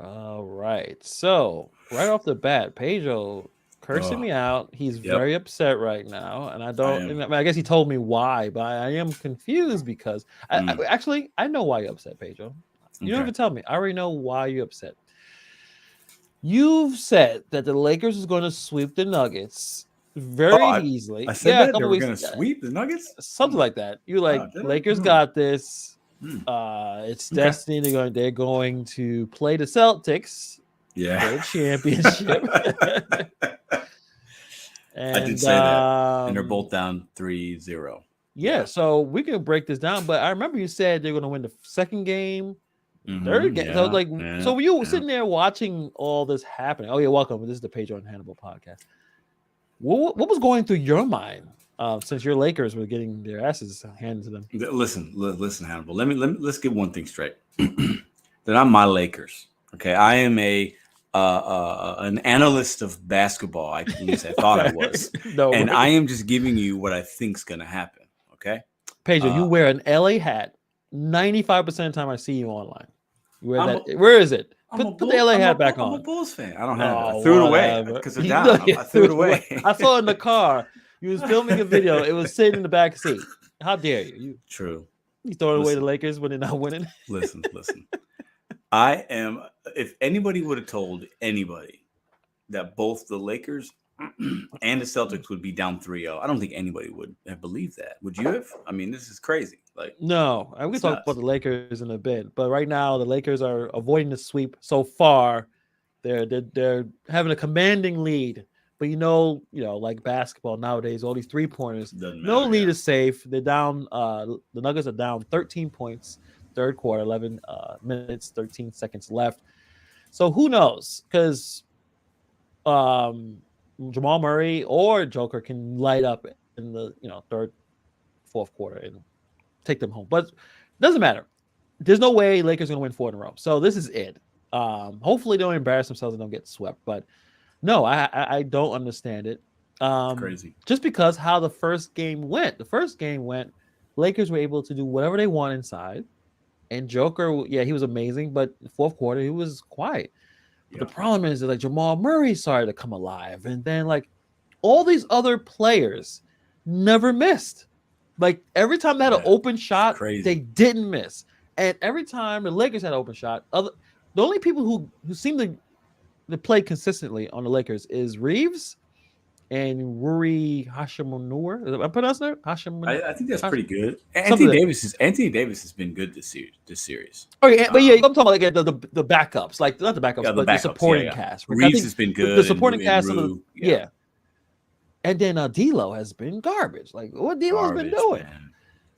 All right. So right off the bat, Pedro cursing Oh, me out. He's yep. very upset right now, and I I don't. am. And I guess he told me why, but I am confused because Mm, actually I know why you're upset, Pedro. You don't okay. have to tell me. I already know why you're upset. You've said that the Lakers is going to sweep the Nuggets Oh, very I easily. said Yeah, a that they couple were weeks, gonna sweep the Nuggets. Oh something my. like that. You like Did I? Lakers got this. Mm. It's Okay. destiny. They're going to play the Celtics Yeah. for the championship. I did and say that, and they're both down 3-0. yeah, Yeah. so we can break this down. But I remember you said they're going to win the second game, third Mm-hmm. game. So Yeah. like, Yeah. so were you Yeah. sitting there watching all this happening? Oh yeah, welcome. This is the Pedro and Hannibal podcast. What was going through your mind since your Lakers were getting their asses handed to them? Listen, Hannibal. Let's get one thing straight. They're not my Lakers. Okay, I am a an analyst of basketball. At least I thought I was, No, and right. I am just giving you what I think's gonna happen. Okay. Pedro, you Uh, wear an LA hat 95% of the time I see you online. You wear I'm that. a Where is it? I'm a Put the bull. LA hat back I'm a on. Bulls fan. I don't have it. I Oh, threw it away whatever. because they're You know down. you I threw threw it it away. away. I saw it in the car. You was filming a video. It was sitting in the back seat. How dare you? True. You throwing away the Listen, Lakers when they're not winning? listen. I am. If anybody would have told anybody that both the Lakers and the Celtics would be down 3-0, I don't think anybody would have believed that. Would you have? I mean, this is crazy. Like, No, we can it's talk about nuts. the Lakers in a bit, but right now the Lakers are avoiding the sweep so far. They're having a commanding lead, but like basketball nowadays, all these 3 pointers, Doesn't no matter. lead Yeah. is safe. They're down. The Nuggets are down 13 points, third quarter, 11 minutes, 13 seconds left. So who knows? Because Jamal Murray or Joker can light up in the third, fourth quarter and take them home, but doesn't matter. There's no way Lakers are going to win four in a row. So this is it. Hopefully, they don't embarrass themselves and don't get swept. But no, I don't understand it. It's crazy. Just because how the first game went. The first game went, Lakers were able to do whatever they want inside. And Joker, yeah, he was amazing, but the fourth quarter he was quiet. But the Yeah. problem is that like Jamal Murray started to come alive, and then like all these other players never missed. Like every time they had an Yeah. open It's shot, they crazy. didn't miss. And every time the Lakers had an open shot, the only people who seem to play consistently on the Lakers is Reeves and Rui Hashimura. Am I pronouncing it? Hashim, I think that's pretty good. something like that. Anthony Davis has been good this series. This series. Oh yeah, but yeah, Um, I'm talking about like the backups, like not the backups, yeah, the but the backups. Yeah, supporting yeah. cast. Right? I Reeves think has been the good, supporting and cast of the Rue. Yeah, yeah, and then D'Lo has been garbage. Like what D'Lo's been garbage, doing. man.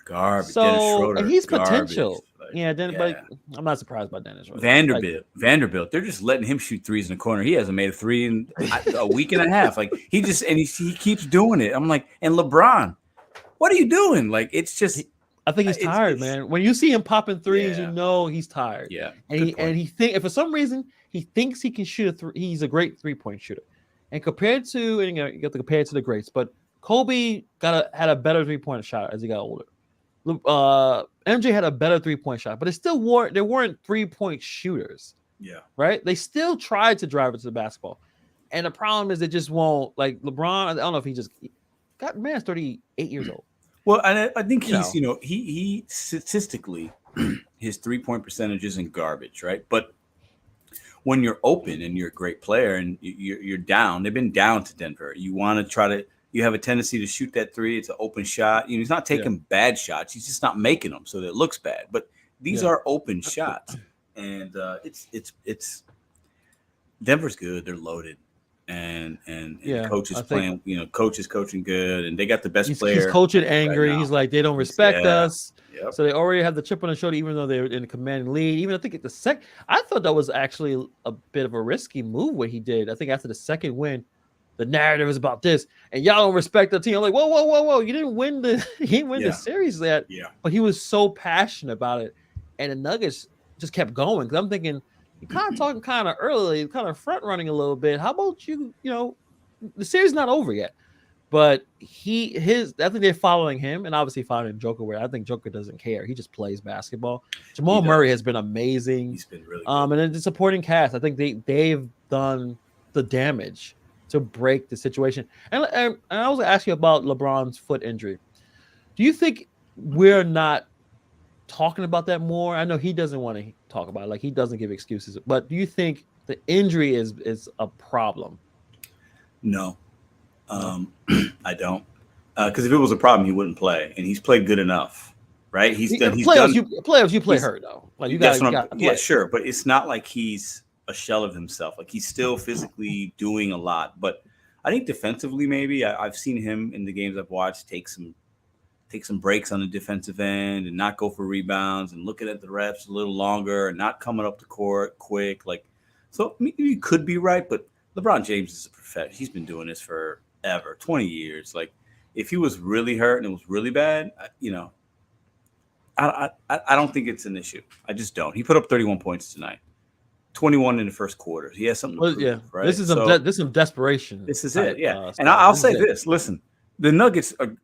Garbage. Dennis So and Schroeder, he's garbage. potential. Like, Yeah, then but yeah. I'm not surprised by Dennis Schroeder. Like Vanderbilt. They're just letting him shoot threes in the corner. He hasn't made a three in a week and a half. Like he keeps doing it. I'm like, and LeBron, what are you doing? Like it's just he, I think he's tired, it's man. When you see him popping threes, you yeah, know he's tired. yeah. And Good he point. think if for some reason he thinks he can shoot a three, he's a great 3-point shooter. And compared to and you have to compare it to the greats, but Kobe had a better 3-point shot as he got older. MJ had a better 3-point shot, but they weren't 3-point shooters, Yeah. right? They still tried to drive it to the basketball. And the problem is they just won't. Like LeBron, I don't know if he just got man's 38 years old. Well, and I think You know, he statistically his 3-point percentage isn't garbage, right? But when you're open and you're a great player and you're down, they've been down to Denver. You want to try to, you have a tendency to shoot that three. It's an open shot. He's not yeah, taking bad shots. He's just not making them, so that it looks bad. But these yeah, are open shots, and it's Denver's good. They're loaded, and yeah. coach is I think playing. Coach is coaching good, and they got the best he's player coaching right angry. now. He's like they don't He's respect yeah, us. yep. So they already have the chip on the shoulder, even though they're in a commanding lead. Even I think at the I thought that was actually a bit of a risky move what he did. I think after the second win, the narrative is about this, and y'all don't respect the team. I'm like, whoa, whoa, whoa, whoa! You didn't win you didn't win the Yeah, series yet, yeah. but he was so passionate about it, and the Nuggets just kept going. Because I'm thinking, you kind of talking kind of early, kind of front running a little bit. How about you? The series not over yet. But I think they're following him and obviously following Joker, where I think Joker doesn't care. He just plays basketball. He Jamal Murray does. has been amazing. He's been really good. And then the supporting cast, I think they've done the damage to break the situation. And I was asking you about LeBron's foot injury. Do you think we're not talking about that more? I know he doesn't want to talk about it, like he doesn't give excuses, but do you think the injury is a problem? No, No. I don't. Because if it was a problem, he wouldn't play, and he's played good enough, right? He's done. He's Playoffs, done. you play He's, hurt though. Like you that's got what you I'm. got to Yeah, play. sure, but it's not like he's a shell of himself. Like he's still physically doing a lot. But I think defensively, maybe I've seen him in the games I've watched take some breaks on the defensive end and not go for rebounds and looking at the reps a little longer and not coming up the court quick. Like, so maybe you could be right, but LeBron James is a professional. He's been doing this forever, 20 years. Like, if he was really hurt and it was really bad, I don't think it's an issue. I just don't. He put up 31 points tonight, 21 in the first quarter. He has something to prove, Yeah, right? this is some desperation. This is type, it, yeah. And stuff. I'll say this: listen, the Nuggets are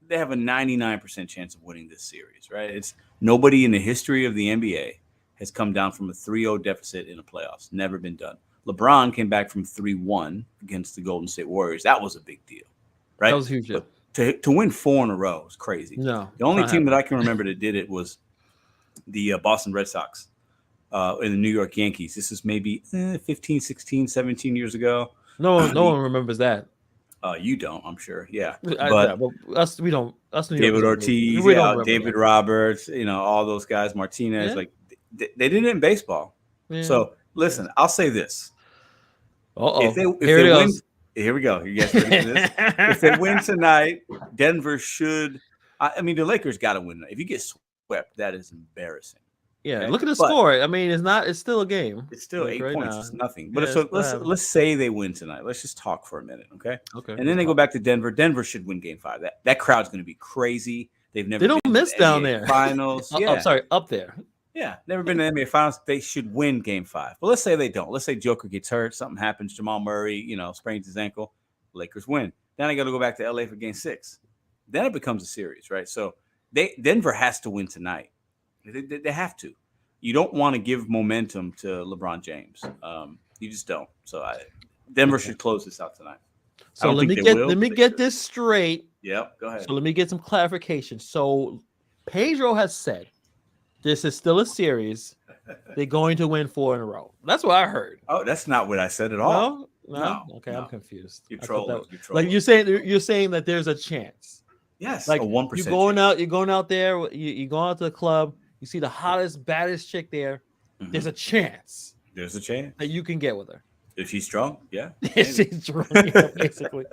they have a 99% chance of winning this series, right? It's nobody in the history of the NBA has come down from a 3-0 deficit in the playoffs. Never been done. LeBron came back from 3-1 against the Golden State Warriors. That was a big deal, right? That was huge. But to win 4 in a row is crazy. No, the only team that I can remember that did it was the Boston Red Sox and the New York Yankees. This is maybe 15, 16, 17 years ago. No one remembers that. You don't, I'm sure. Yeah. But us, we don't. Us New David Yorkers, Ortiz, David Roberts, all those guys, Martinez, like they did it in baseball. Yeah. So listen, I'll say this. If they win, here we go. You guys ready for this? If they win tonight, Denver should. I mean, the Lakers got to win. If you get swept, that is embarrassing. Yeah, okay? Look at the score. I mean, it's still a game. It's still 8 points. Now. It's nothing. But so let's say they win tonight. Let's just talk for a minute, okay? Okay. And then they go back to Denver. Denver should win Game 5. That crowd's going to be crazy. They don't miss down there. Finals. Yeah. I'm sorry, up there. Yeah, never been to the NBA Finals. They should win Game 5. But let's say they don't. Let's say Joker gets hurt, something happens, Jamal Murray, sprains his ankle. Lakers win. Then I got to go back to LA for Game 6. Then it becomes a series, right? So Denver has to win tonight. They have to. You don't want to give momentum to LeBron James. You just don't. So Denver should close this out tonight. So let me get this straight. Yep, go ahead. So let me get some clarification. So Pedro has said this is still a series. They're going to win 4 in a row. That's what I heard. Oh, that's not what I said at all. No? Okay, no. I'm confused. You're trolling. Like you're saying that there's a chance. Yes, like a 1%. You're going out there. You go out to the club. You see the hottest, baddest chick there. Mm-hmm. There's a chance. There's a chance that you can get with her. If she's strong, yeah. If she's strong, yeah, basically.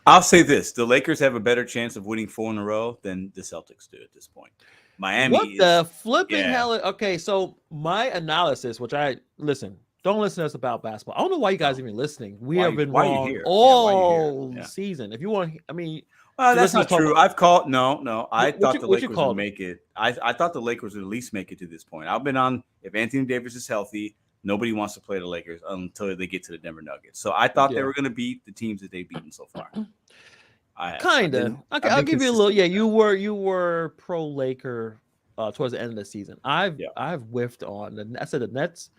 I'll say this: the Lakers have a better chance of winning 4 in a row than the Celtics do at this point. Miami. What the flipping hell? Okay, so my analysis, which don't listen to us about basketball. I don't know why you guys even listening. We have been wrong all season. If you want, I mean. That's not true. I've called no. I thought the Lakers would make it. I thought the Lakers would at least make it to this point. I've been on if Anthony Davis is healthy, nobody wants to play the Lakers until they get to the Denver Nuggets. So I thought they were going to beat the teams that they've beaten so far. Kinda. Okay, I'll give you a little. Yeah, you were pro Laker towards the end of the season. I've whiffed on. I said the Nets.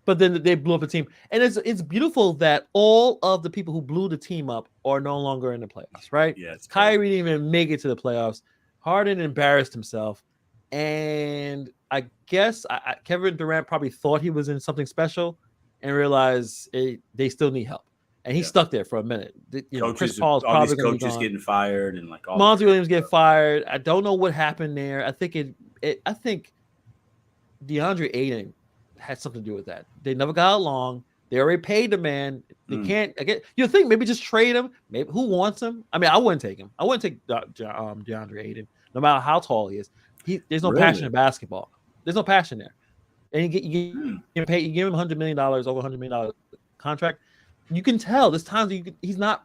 But then they blew up the team. And it's beautiful that all of the people who blew the team up are no longer in the playoffs, right? Yeah, Kyrie didn't even make it to the playoffs. Harden embarrassed himself. And I guess Kevin Durant probably thought he was in something special and realized they still need help. And he stuck there for a minute. Chris Paul's probably going to be gone. Getting fired and like all Monty Williams get fired. I don't know what happened there. I think DeAndre Ayton had something to do with that. They never got along. They already paid the man. They can't. You think maybe just trade him? Maybe who wants him? I mean, I wouldn't take him. I wouldn't take DeAndre Ayton, no matter how tall he is. There's no passion in basketball. There's no passion there. And you give him $100 million, over $100 million contract. You can tell there's times he's not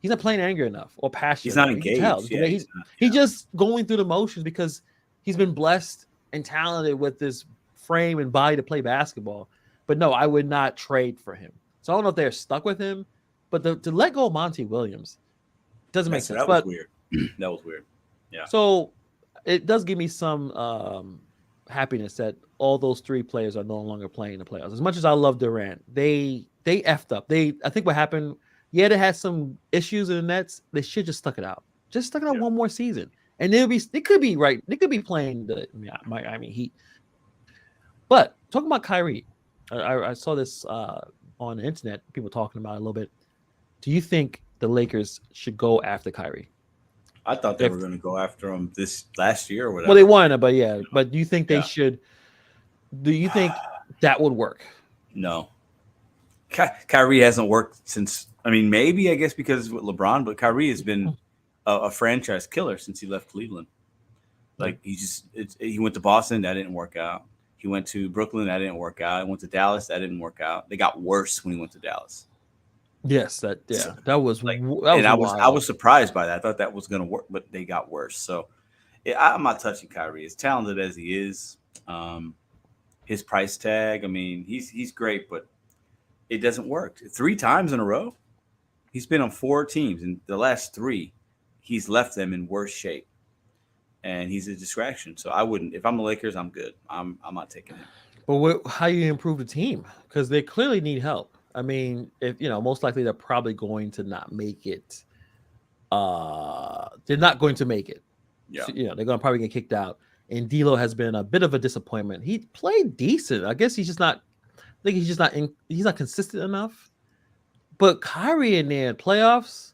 playing angry enough or passionate. He's not engaged. He's just going through the motions because he's been blessed and talented with this frame and body to play basketball. But no, I would not trade for him. So I don't know if they're stuck with him, But to let go of Monty Williams doesn't make sense. That was weird. That was weird. Yeah. So it does give me some happiness that all those three players are no longer playing the playoffs. As much as I love Durant, they effed up. I think what happened, yeah, they had some issues in the Nets. They should just stuck it out. Just stuck it out one more season. And they could be right. They could be playing the Miami Heat. But talking about Kyrie, I saw this on the internet, people talking about it a little bit. Do you think the Lakers should go after Kyrie? I thought they were going to go after him this last year or whatever. Well, they won it, but yeah. But do you think they should? Do you think that would work? No. Kyrie hasn't worked since. I mean, maybe I guess because with LeBron, but Kyrie has been a franchise killer since he left Cleveland. Like he went to Boston, that didn't work out. He went to Brooklyn, that didn't work out. He went to Dallas, that didn't work out. They got worse when he went to Dallas. Yes, that was like, that was and I was surprised by that. I thought that was going to work, but they got worse. So I'm not touching Kyrie. As talented as he is, his price tag. I mean, he's great, but it doesn't work. 3 times in a row, he's been on 4 teams, and the last 3, he's left them in worse shape, and he's a distraction. So I wouldn't. If I'm the Lakers, I'm good. I'm not taking him. But how you improve the team? Because they clearly need help. I mean, if most likely they're probably going to not make it. They're not going to make it. Yeah. So, they're going to probably get kicked out. And D'Lo has been a bit of a disappointment. He played decent. I guess he's just not. I think he's just not. He's not consistent enough. But Kyrie in there in playoffs,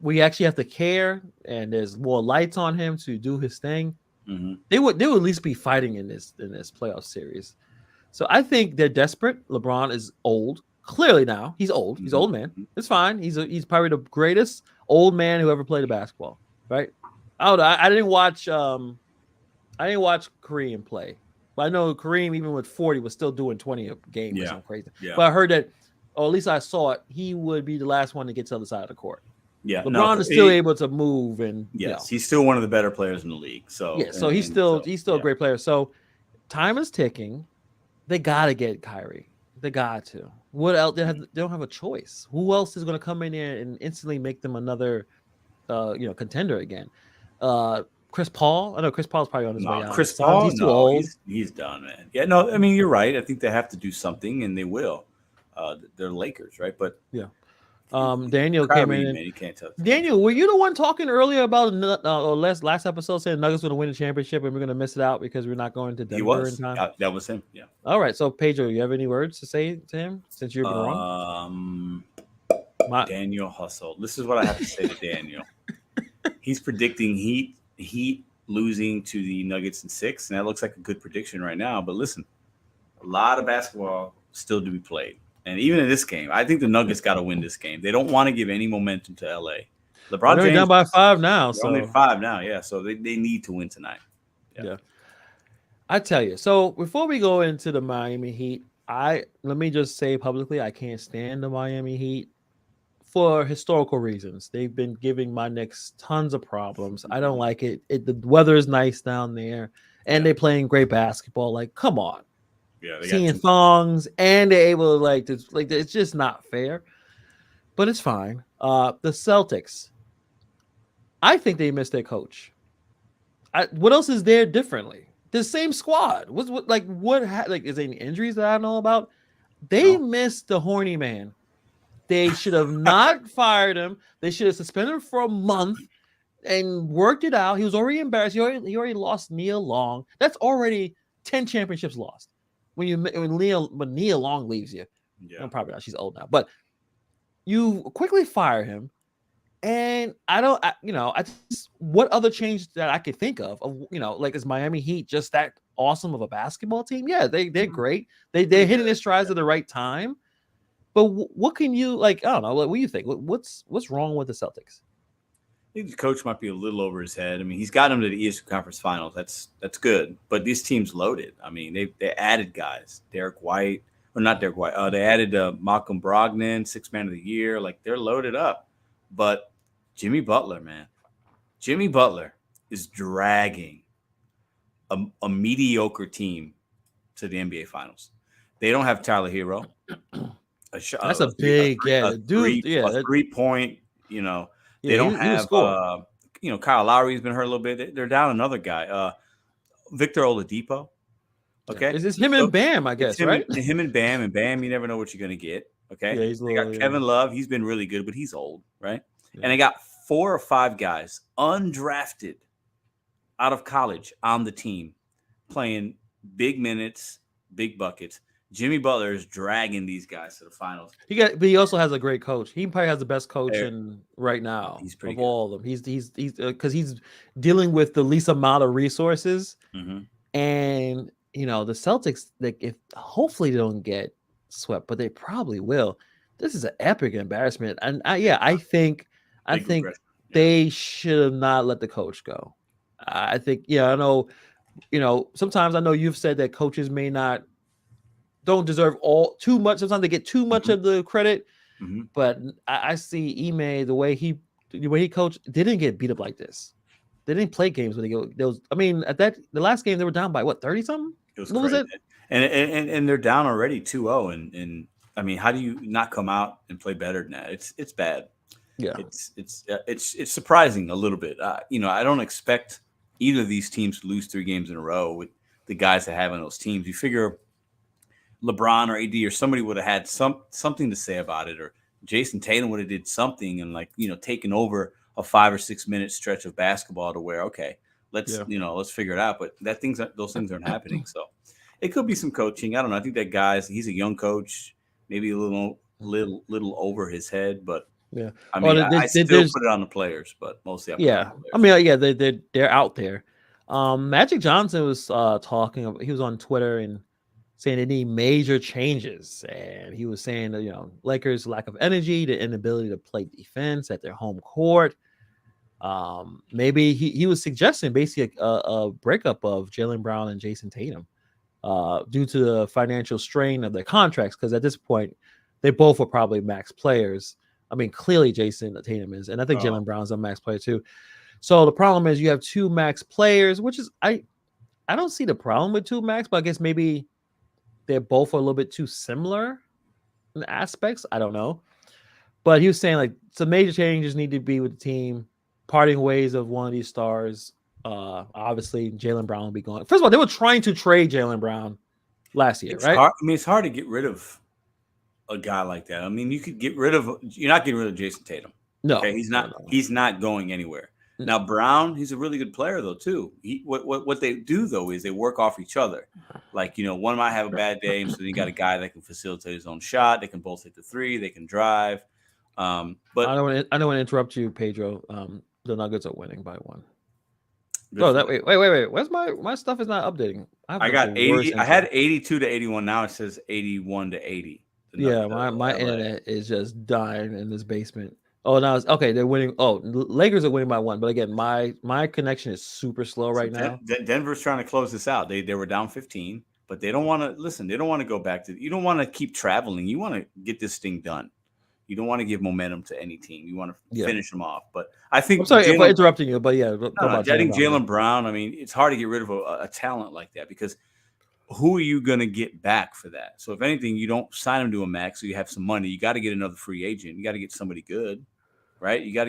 we actually have to care, and there's more lights on him to do his thing. Mm-hmm. They would at least be fighting in this playoff series. So I think they're desperate. LeBron is old. Clearly now he's old. He's old man. It's fine. He's probably the greatest old man who ever played a basketball. Right? I didn't watch Kareem play, but I know Kareem even with 40 was still doing 20 a game or something crazy. Yeah. But I heard that, or at least I saw it. He would be the last one to get to the other side of the court. Yeah, LeBron is still able to move, and he's still one of the better players in the league. So so he's still a great player. So time is ticking. They gotta get Kyrie. They got to. What else? They don't have a choice. Who else is going to come in there and instantly make them another, contender again? Chris Paul. I know Chris Paul's probably on his way out. Chris Paul, he's too old. He's done, man. Yeah, no, I mean you're right. I think they have to do something, and they will. They're Lakers, right? But yeah. Daniel came in. Man, you can't tell. Daniel, were you the one talking earlier about last episode saying Nuggets going to win the championship and we're going to miss it out because we're not going to Denver in time? That was him. Yeah. All right. So Pedro, you have any words to say to him since you've been wrong? Daniel Hustle. This is what I have to say to Daniel. He's predicting Heat losing to the Nuggets in 6, and that looks like a good prediction right now. But listen, a lot of basketball still to be played. And even in this game, I think the Nuggets got to win this game. They don't want to give any momentum to LA. LeBron James down by 5 now. So only 5 now, yeah. So they need to win tonight. Yeah. I tell you. So before we go into the Miami Heat, let me just say publicly, I can't stand the Miami Heat for historical reasons. They've been giving my Knicks tons of problems. I don't like it. The weather is nice down there, and they're playing great basketball. Like, come on. Yeah, seeing thongs, and they're able to it's just not fair, but it's fine. The Celtics, I think they missed their coach. What else is there differently? The same squad. Is there any injuries that I know about? They missed the horny man. They should have not fired him. They should have suspended him for a month and worked it out. He was already embarrassed. He already lost Nia Long. That's already 10 championships lost. When Nia Long leaves you, probably not. She's old now, but you quickly fire him, and what other change that I could think of, is Miami Heat just that awesome of a basketball team? Yeah, they're great. They're hitting their strides at the right time, but what can you I don't know. What do you think? What's wrong with the Celtics? I think the coach might be a little over his head. I mean, he's got him to the Eastern Conference Finals. That's good. But this team's loaded. I mean, they added guys. Derek White, or not Derek White. They added Malcolm Brogdon, 6th Man of the Year. Like, they're loaded up. But Jimmy Butler, man. Jimmy Butler is dragging a mediocre team to the NBA Finals. They don't have Tyler Hero. That's a big, dude. A 3-point. They Yeah, don't he was have. scoring. Kyle Lowry's been hurt a little bit. They're down another guy, Victor Oladipo. Yeah. Okay, Is this him so and Bam? I it's guess, right? him and Bam, and Bam. You never know what you're gonna get. Okay, Yeah, he's a they got little. Kevin Love. He's been really good, but he's old, right? Yeah. And they got 4 or 5 guys undrafted out of college on the team playing big minutes, big buckets. Jimmy Butler is dragging these guys to the finals. But he also has a great coach. He probably has the best coach There- in right now He's pretty of good. all of them. He's because he's dealing with the least amount of resources, Mhm. and the Celtics. Like, if hopefully they don't get swept, but they probably will. This is an epic embarrassment, and I think Big regression. Yeah. they should have not let the coach go. I think I know. Sometimes I know you've said that coaches don't deserve too much. Sometimes they get too much Mhm. of the credit. Mhm. But I see Ime, the way he coached, they didn't get beat up like this. They didn't play games when they go. There was, I mean, the last game they were down by what, 30 something? It was What crazy. was it? And they're down already 2-0, and I mean, how do you not come out and play better than that? It's bad. Yeah, It's surprising a little bit. I don't expect either of these teams to lose 3 games in a row with the guys that have on those teams. You figure LeBron or AD or somebody would have had something to say about it, or Jason Tatum would have did something and taken over a 5 or 6 minute stretch of basketball to where let's figure it out. But those things aren't happening. So it could be some coaching. I don't know. I think that he's a young coach, maybe a little over his head, but yeah. I mean, I still put it on the players, but mostly I put it on the players. I mean, yeah, they're out there. Magic Johnson was talking. He was on Twitter and saying they need major changes, and he was saying that Lakers' lack of energy, the inability to play defense at their home court. Maybe he was suggesting basically a breakup of Jaylen Brown and Jason Tatum, due to the financial strain of their contracts. Because at this point, they both are probably max players. I mean, clearly Jason Tatum is, and I think Jaylen Brown's a max player too. So the problem is you have 2 max players, which is I don't see the problem with 2 max, but I guess maybe they're both a little bit too similar in aspects. I don't know. But he was saying like some major changes need to be with the team, parting ways of one of these stars. Obviously, Jaylen Brown will be going. First of all, they were trying to trade Jaylen Brown last year, right? Hard. I mean, it's hard to get rid of a guy like that. I mean, you're not getting rid of Jason Tatum. No, okay? He's not. No. He's not going anywhere. Now Brown, he's a really good player though too. What they do though is they work off each other. Like one might have a bad day, and so you got a guy that can facilitate his own shot. They can both hit the 3. They can drive. But I don't want to interrupt you, Pedro. The Nuggets are winning by 1. Wait. Where's my stuff is not updating? I got 80. I had 82 to 81. Now it says 81 to 80. Yeah, my internet is just dying in this basement. Oh, now it's okay. They're winning. Oh, Lakers are winning by 1. But again, my connection is super slow right now. Denver's trying to close this out. They were down 15, but they don't want to listen. They don't want to go back to. You don't want to keep traveling. You want to get this thing done. You don't want to give momentum to any team. You want to finish them off. But I think I'm sorry for interrupting you, but yeah, I think Jaylen Brown. I mean, it's hard to get rid of a talent like that because who are you going to get back for that? So if anything, you don't sign him to a max, so you have some money. You got to get another free agent. You got to get somebody good. Right, you got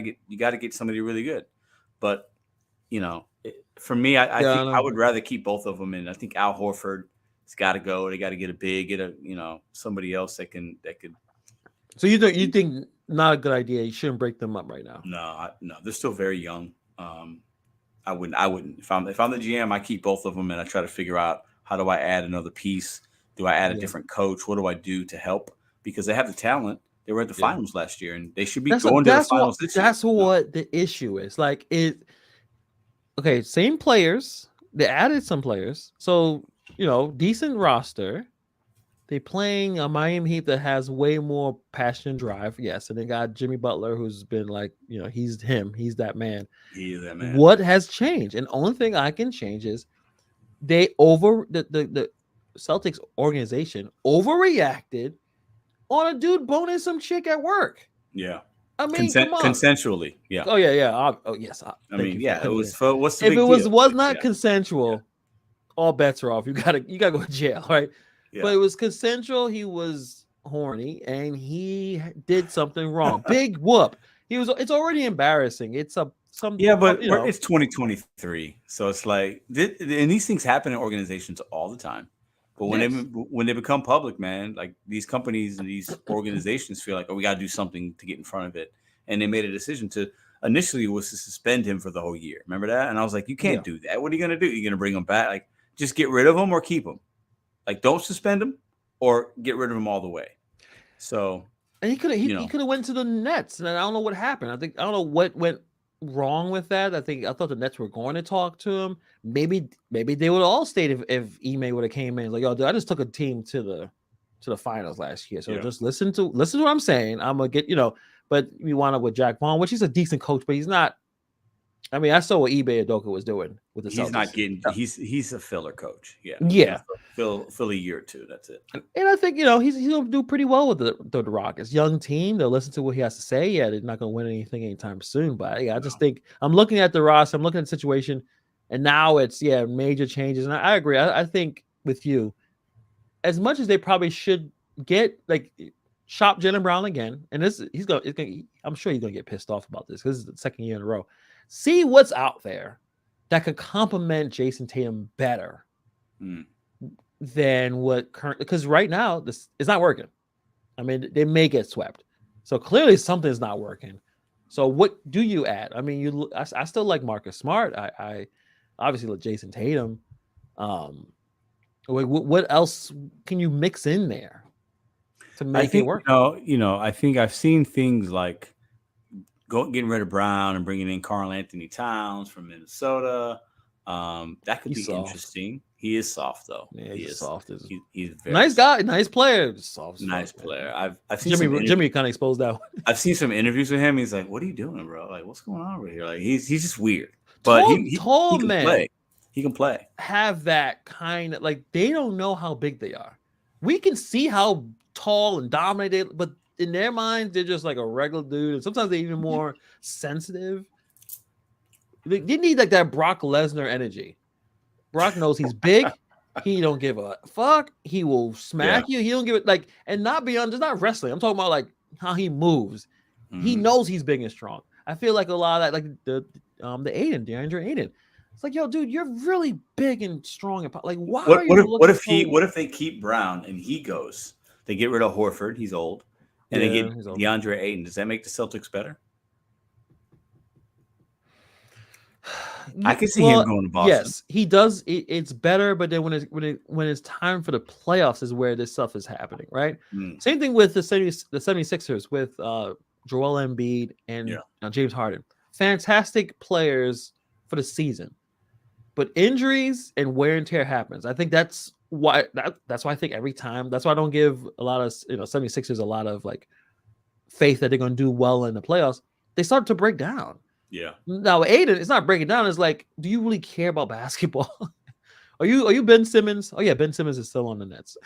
to get somebody really good, but for me, I think I would rather keep both of them. And I think Al Horford has got to go. They got to get somebody else that could. So you think not a good idea? You shouldn't break them up right now. No, they're still very young. I wouldn't. If I'm the GM, I keep both of them and I try to figure out how do I add another piece. Do I add a different coach? What do I do to help? Because they have the talent. They were at the finals last year, and they should be going to the finals this year. That's what the issue is. Like okay, same players. They added some players, so decent roster. They playing a Miami Heat that has way more passion and drive. Yes, and they got Jimmy Butler, who's been like, he's him. He's that man. He is that man. What has changed? And the only thing I can change is the Celtics organization overreacted on a dude boning some chick at work. Yeah. I mean, consensually. Yeah. Oh, yeah. Yes. I mean, yeah, it was for what's the if big it was deal? Not consensual, all bets are off. You gotta go to jail, right? Yeah. But it was consensual. He was horny and he did something wrong. Big whoop. He was. It's already embarrassing. It's a some. Yeah, but You know. it's 2023, so it's like, and these things happen in organizations all the time. But Yes. when they become public, man, like these companies and these organizations feel like, oh, we got to do something to get in front of it, and they made a decision to initially was to suspend him for the whole year. Remember that? And I was like, you can't Yeah. do that. What are you gonna do? You're gonna bring him back? Like, just get rid of him or keep him. Like, don't suspend him or get rid of him all the way. So And he could have. you He know, could have went to the Nets, and I don't know what happened. I don't know what went wrong with that. I thought the Nets were going to talk to him. Maybe they would all stayed if Ime would have came in like, yo, dude, I just took a team to the finals last year. So yeah. just listen to what I'm saying. I'm gonna get, you know, but we wound up with Jack Vaughn, which he's a decent coach, but he's not. I mean, I saw what eBay Adoka was doing with the He's not Celtics. getting. He's a filler coach. Yeah, Yeah. fill a year or two. That's it. And I think, you know, he's gonna do pretty well with the Rockets. Young team, they'll listen to what he has to say. Yeah, they're not gonna win anything anytime soon. But yeah, I just think I'm looking at the roster, I'm looking at the situation, and now it's major changes. And I agree. I think with you, as much as they probably should get like shop Jalen Brown again, and I'm sure he's gonna get pissed off about this because it's the second year in a row. See what's out there that could complement Jason Tatum better than what current, because right now this is not working. I mean, they may get swept, so clearly something's not working. So what do you add? I mean, I still like Marcus Smart. I obviously like Jason Tatum. What else can you mix in there to I make it think work? I think I've seen things like getting rid of Brown and bringing in Karl Anthony Towns from Minnesota. That could He's be soft. interesting. He is soft though. Yeah, he he's is soft. he's very Nice guy, nice player. Soft as nice fuck, man. player. I've seen Jimmy kind of exposed that one. I've seen some interviews with him. He's like, "What are you doing, bro? Like, what's going on over here?" Like, he's just weird, but Tall he can men play. He can play. have that kind of, like, they don't know how big they are. We can see how tall and dominated, but in their minds, they're just like a regular dude. And sometimes they're even more sensitive. They need like that Brock Lesnar energy. Brock knows he's big. He don't give a fuck. He will smack you. He don't give it like, and not beyond, just not wrestling. I'm talking about like how he moves. He knows he's big and strong. I feel like a lot of that, like the DeAndre Ayton. It's like, yo, dude, you're really big and strong. And like, why are you what if they keep Brown and he goes? They get rid of Horford. He's old, and they get DeAndre Ayton. Does that make the Celtics better? I can see him going to Boston. Yes, he does. It's better, but then when it's time for the playoffs is where this stuff is happening, right? Same thing with the 76ers with Joel Embiid and James Harden. Fantastic players for the season, but injuries and wear and tear happens. I think that's why I think every time, that's why I don't give a lot of 76ers a lot of like faith that they're going to do well in the playoffs. They start to break down. Yeah. Now Aiden, it's not breaking down. It's like, do you really care about basketball? Are you Ben Simmons? Oh yeah, Ben Simmons is still on the Nets.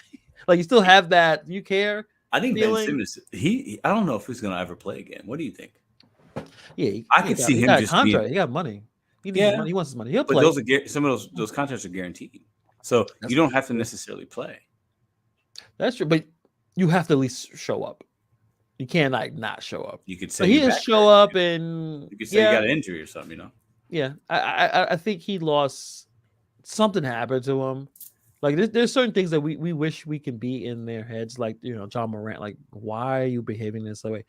Like, you still have that. Do you care? I think feeling? Ben Simmons. I don't know if he's going to ever play again. What do you think? Yeah, I can see him just contract. He got money. He wants his money. He'll play. But some of those contracts are guaranteed, so you don't have to necessarily play. That's true, but you have to at least show up. You can't like not show up. You could say he just show up, and you could say you got an injury or something, Yeah, I think he lost. Something happened to him. Like, there's certain things that we wish we can be in their heads. Like, John Morant. Like, why are you behaving this way?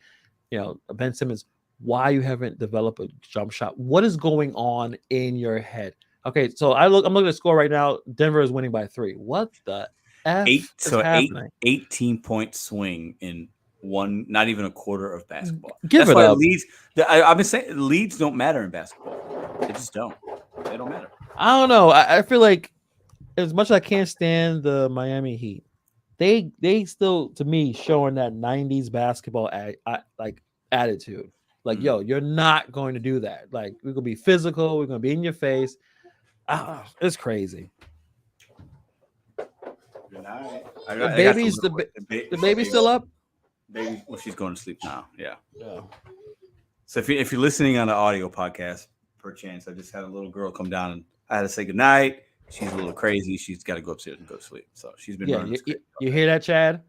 Ben Simmons. Why you haven't developed a jump shot? What is going on in your head? Okay, so I'm looking at the score right now. Denver is winning by 3. What the F is happening? 18-point swing in one, not even a quarter of basketball. Give it up. I've been saying leads don't matter in basketball. They just don't. They don't matter. I don't know. I feel like, as much as I can't stand the Miami Heat, they still, to me, showing that 90s basketball like attitude. Like, yo, you're not going to do that. Like, we're gonna be physical. We're gonna be in your face. It's crazy. Good night. The baby's still up. Baby, well, she's going to sleep now. Yeah. So if you're listening on the audio podcast, perchance, I just had a little girl come down and I had to say goodnight. She's a little crazy. She's got to go upstairs and go to sleep. So she's been running. You hear that, Chad?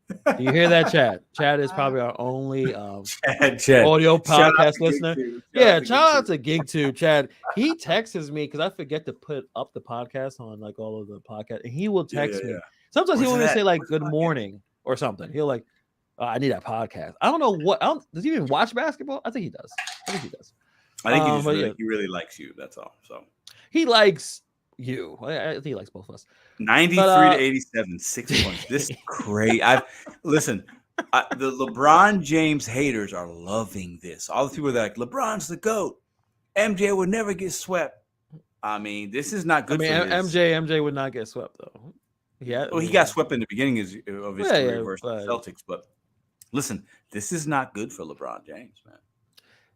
Do you hear that, Chad? Chad is probably our only Chad. audio Shout out podcast to Gig listener. Two. Yeah, shout out to Gig Two, Chad. He texts me because I forget to put up the podcast on like all of the podcast, and he will Yeah, yeah, text me. yeah. Sometimes he Where's will it even at? say like Where's the "Good podcast? morning" or something. He'll like, "I need that podcast." I don't know what. Does he even watch basketball? I think he does. I think he does. I think But yeah, he really likes you. That's all. So he likes you. I think he likes both of us. 93 to 87, 6 points. This is great. Listen. The LeBron James haters are loving this. All the people that are like LeBron's the GOAT. MJ would never get swept. I mean, this is not good for his. MJ would not get swept though. Yeah, Well, he got swept in the beginning of his career versus the Celtics, but listen, this is not good for LeBron James, man.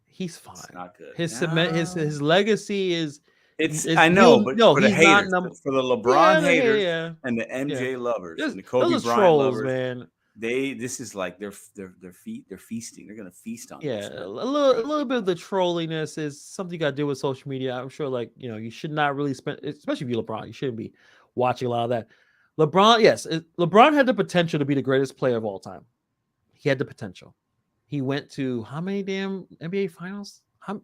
He's fine. It's not good. His legacy is. I know, but no, for the he's haters, not for the LeBron haters yeah. and the MJ lovers and the those Kobe are Bryant trolls, lovers, man. This is like they're feasting. They're gonna feast on this. A little bit of the trolliness is something you got to do with social media. I'm sure, like you should not really spend, especially if you're LeBron, you shouldn't be watching a lot of that. LeBron, yes, LeBron had the potential to be the greatest player of all time. He had the potential. He went to how many damn NBA finals? How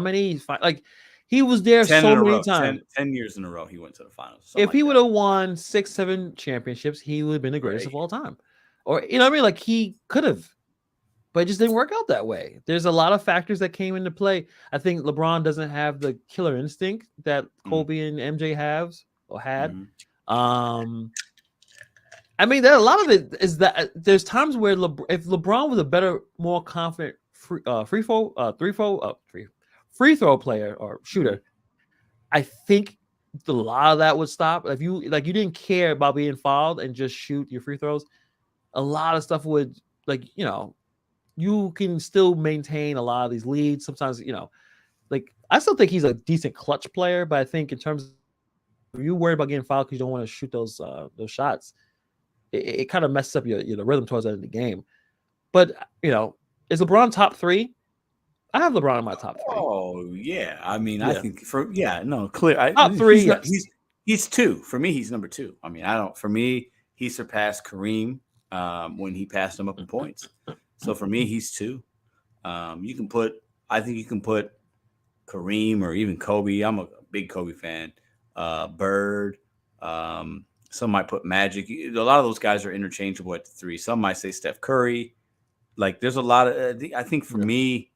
many? Like he was there so many times. 10 years in a row, he went to the finals. If he would have won 6, 7 championships, he would have been the greatest of all time. Or what I mean? Like he could have, but it just didn't work out that way. There's a lot of factors that came into play. I think LeBron doesn't have the killer instinct that Kobe and MJ had. I mean, a lot of it is that there's times where if LeBron was a better, more confident free throw player or shooter, I think a lot of that would stop. If you didn't care about being fouled and just shoot your free throws, a lot of stuff would you can still maintain a lot of these leads. Sometimes I still think he's a decent clutch player, but I think in terms of you worry about getting fouled because you don't want to shoot those shots, it kind of messes up your rhythm towards the end of the game. But is LeBron top 3? I have LeBron in my top 3. Oh yeah, I mean, I think clear. Top 3. He's 2 for me. He's number 2. I mean, For me, he surpassed Kareem when he passed him up in points. So for me, he's 2. I think you can put Kareem or even Kobe. I'm a big Kobe fan. Bird. Some might put Magic. A lot of those guys are interchangeable at 3. Some might say Steph Curry. Like there's a lot of. I think for me,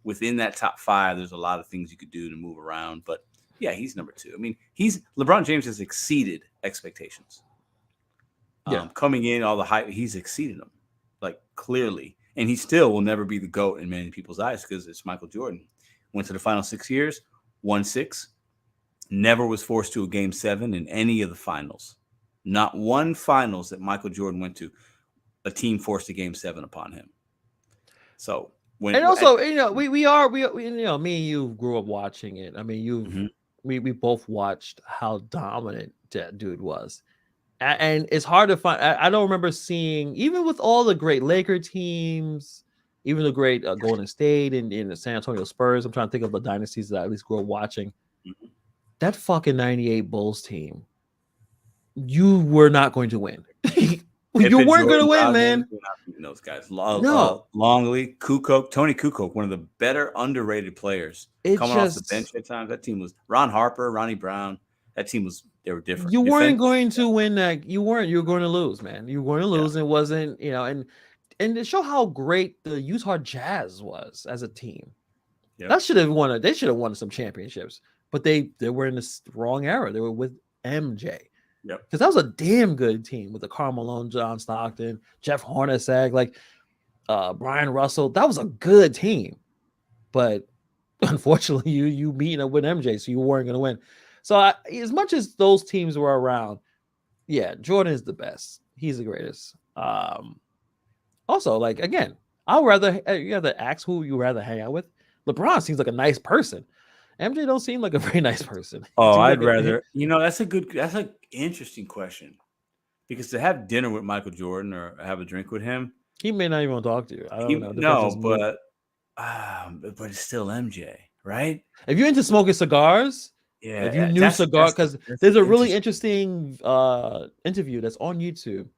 within that top 5, there's a lot of things you could do to move around. But yeah, he's number 2. I mean, LeBron James has exceeded expectations. Coming in, all the hype, he's exceeded them, like clearly. And he still will never be the GOAT in many people's eyes because it's Michael Jordan. Went to the final 6 years, won 6, never was forced to a game 7 in any of the finals. Not one finals that Michael Jordan went to, a team forced a game 7 upon him. So me and you grew up watching it. I mean, we both watched how dominant that dude was. And it's hard to find. I don't remember seeing, even with all the great Laker teams, even the great Golden State and the San Antonio Spurs. I'm trying to think of the dynasties that I at least grew up watching. That fucking 98 Bulls team, you were not going to win. You weren't going to win, man. Those guys. Longley, Kukoc, Tony Kukoc, one of the better underrated players. Coming off the bench at times. That team was Ron Harper, Ronnie Brown. That team they were different. You weren't going to win that. You were going to lose, man. You were going to lose. And it wasn't, and to show how great the Utah Jazz was as a team. Yep. They should have won some championships, but they were in the wrong era. They were with MJ. Yep. Because that was a damn good team with the Karl Malone, John Stockton, Jeff Hornacek, Brian Russell. That was a good team. But unfortunately, you meeting up with MJ, so you weren't going to win. So as much as those teams were around, yeah, Jordan is the best. He's the greatest. Also, again, you rather ask who you rather hang out with. LeBron seems like a nice person. MJ don't seem like a very nice person. Oh, I'd rather. That's an interesting question, because to have dinner with Michael Jordan or have a drink with him, he may not even want to talk to you. I don't know. but it's still MJ, right? If you're into smoking cigars. Yeah, if you knew cigar, because there's a really interesting interview that's on YouTube.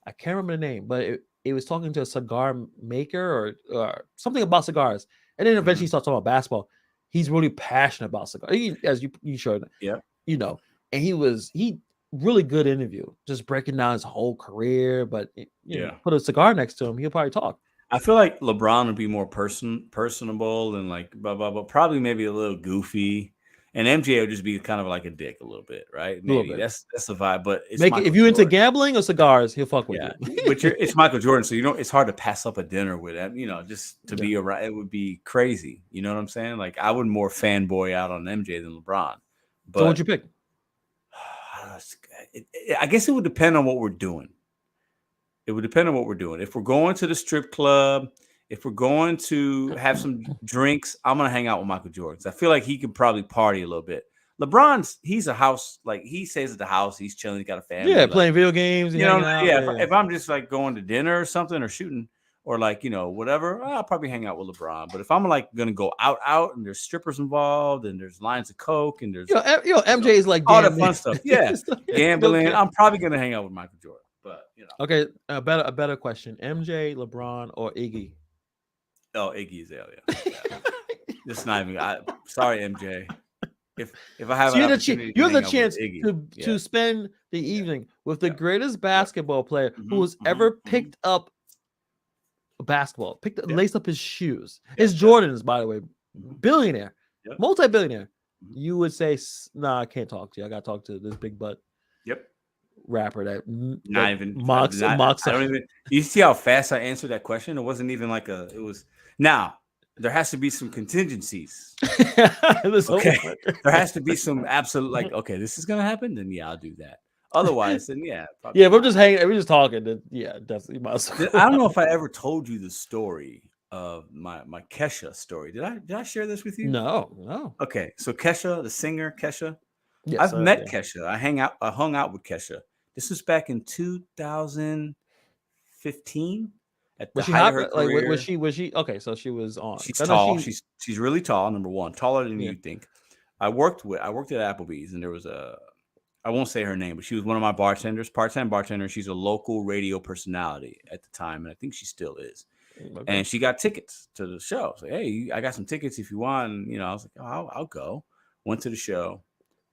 I can't remember the name, but it was talking to a cigar maker or something about cigars, and then eventually he starts talking about basketball. He's really passionate about cigars, as you showed, Yeah. and he really good interview, just breaking down his whole career. But Yeah. put a cigar next to him, he'll probably talk. I feel like LeBron would be more personable and like blah blah blah, probably maybe a little goofy, and MJ would just be kind of like a dick a little bit, right? A little Maybe bit. that's the vibe. But it's Make it, Michael if you into Jordan. gambling or cigars, he'll fuck with Yeah, you. but it's Michael Jordan, so it's hard to pass up a dinner with him. Just to be around, it would be crazy. You know what I'm saying? Like I would more fanboy out on MJ than LeBron. So what'd But you pick? I guess it would depend on what we're doing. It would depend on what we're doing. If we're going to the strip club, if we're going to have some drinks, I'm gonna hang out with Michael Jordan. I feel like he could probably party a little bit. He's a house, like he stays at the house. He's chilling. He's got a family. Yeah, Like, playing video games and hanging out. yeah. If I'm just like going to dinner or something or shooting or like whatever, I'll probably hang out with LeBron. But if I'm like gonna go out and there's strippers involved and there's lines of coke and there's MJ is like all that fun stuff. Yeah, gambling. Okay. I'm probably gonna hang out with Michael Jordan. But Okay, a better question: MJ, LeBron, or Iggy? Oh, Iggy's there. Yeah. It's not even. Sorry, MJ. If I have So an opportunity, you have the to hang out chance with Iggy, to spend the evening with the greatest basketball player who has Mhm, ever mhm. picked up a basketball, Yeah. laced up his shoes. Yeah, His Jordans, by the way, Mhm. billionaire, Yep. multi-billionaire. Mhm. You would say, nah, I can't talk to you. I got to talk to this big butt Yep. rapper that Not even mocks. I don't even. You see how fast I answered that question? It wasn't even like a. It was now. There has to be some contingencies. Okay, there has to be some absolute like. Okay, this is gonna happen. Then yeah, I'll do that. Otherwise, then yeah. Yeah, if I'm just hanging, if we're just talking, then yeah, definitely. I don't know if I ever told you the story of my Kesha story. Did I share this with you? No. Okay, so Kesha, the singer Kesha, Yes, I've met yeah. Kesha. I hung out with Kesha. This was back in 2015 at the Was she height of hot? her Like, career. was she? Okay, so she was on. She's I know tall. She's really tall. Number one, taller than Yeah. you think. I worked at Applebee's, and there was I won't say her name, but she was one of my bartenders, part-time bartender. She's a local radio personality at the time, and I think she still is. Okay. And she got tickets to the show. So, hey, I got some tickets if you want. And, I was like, oh, I'll go. Went to the show,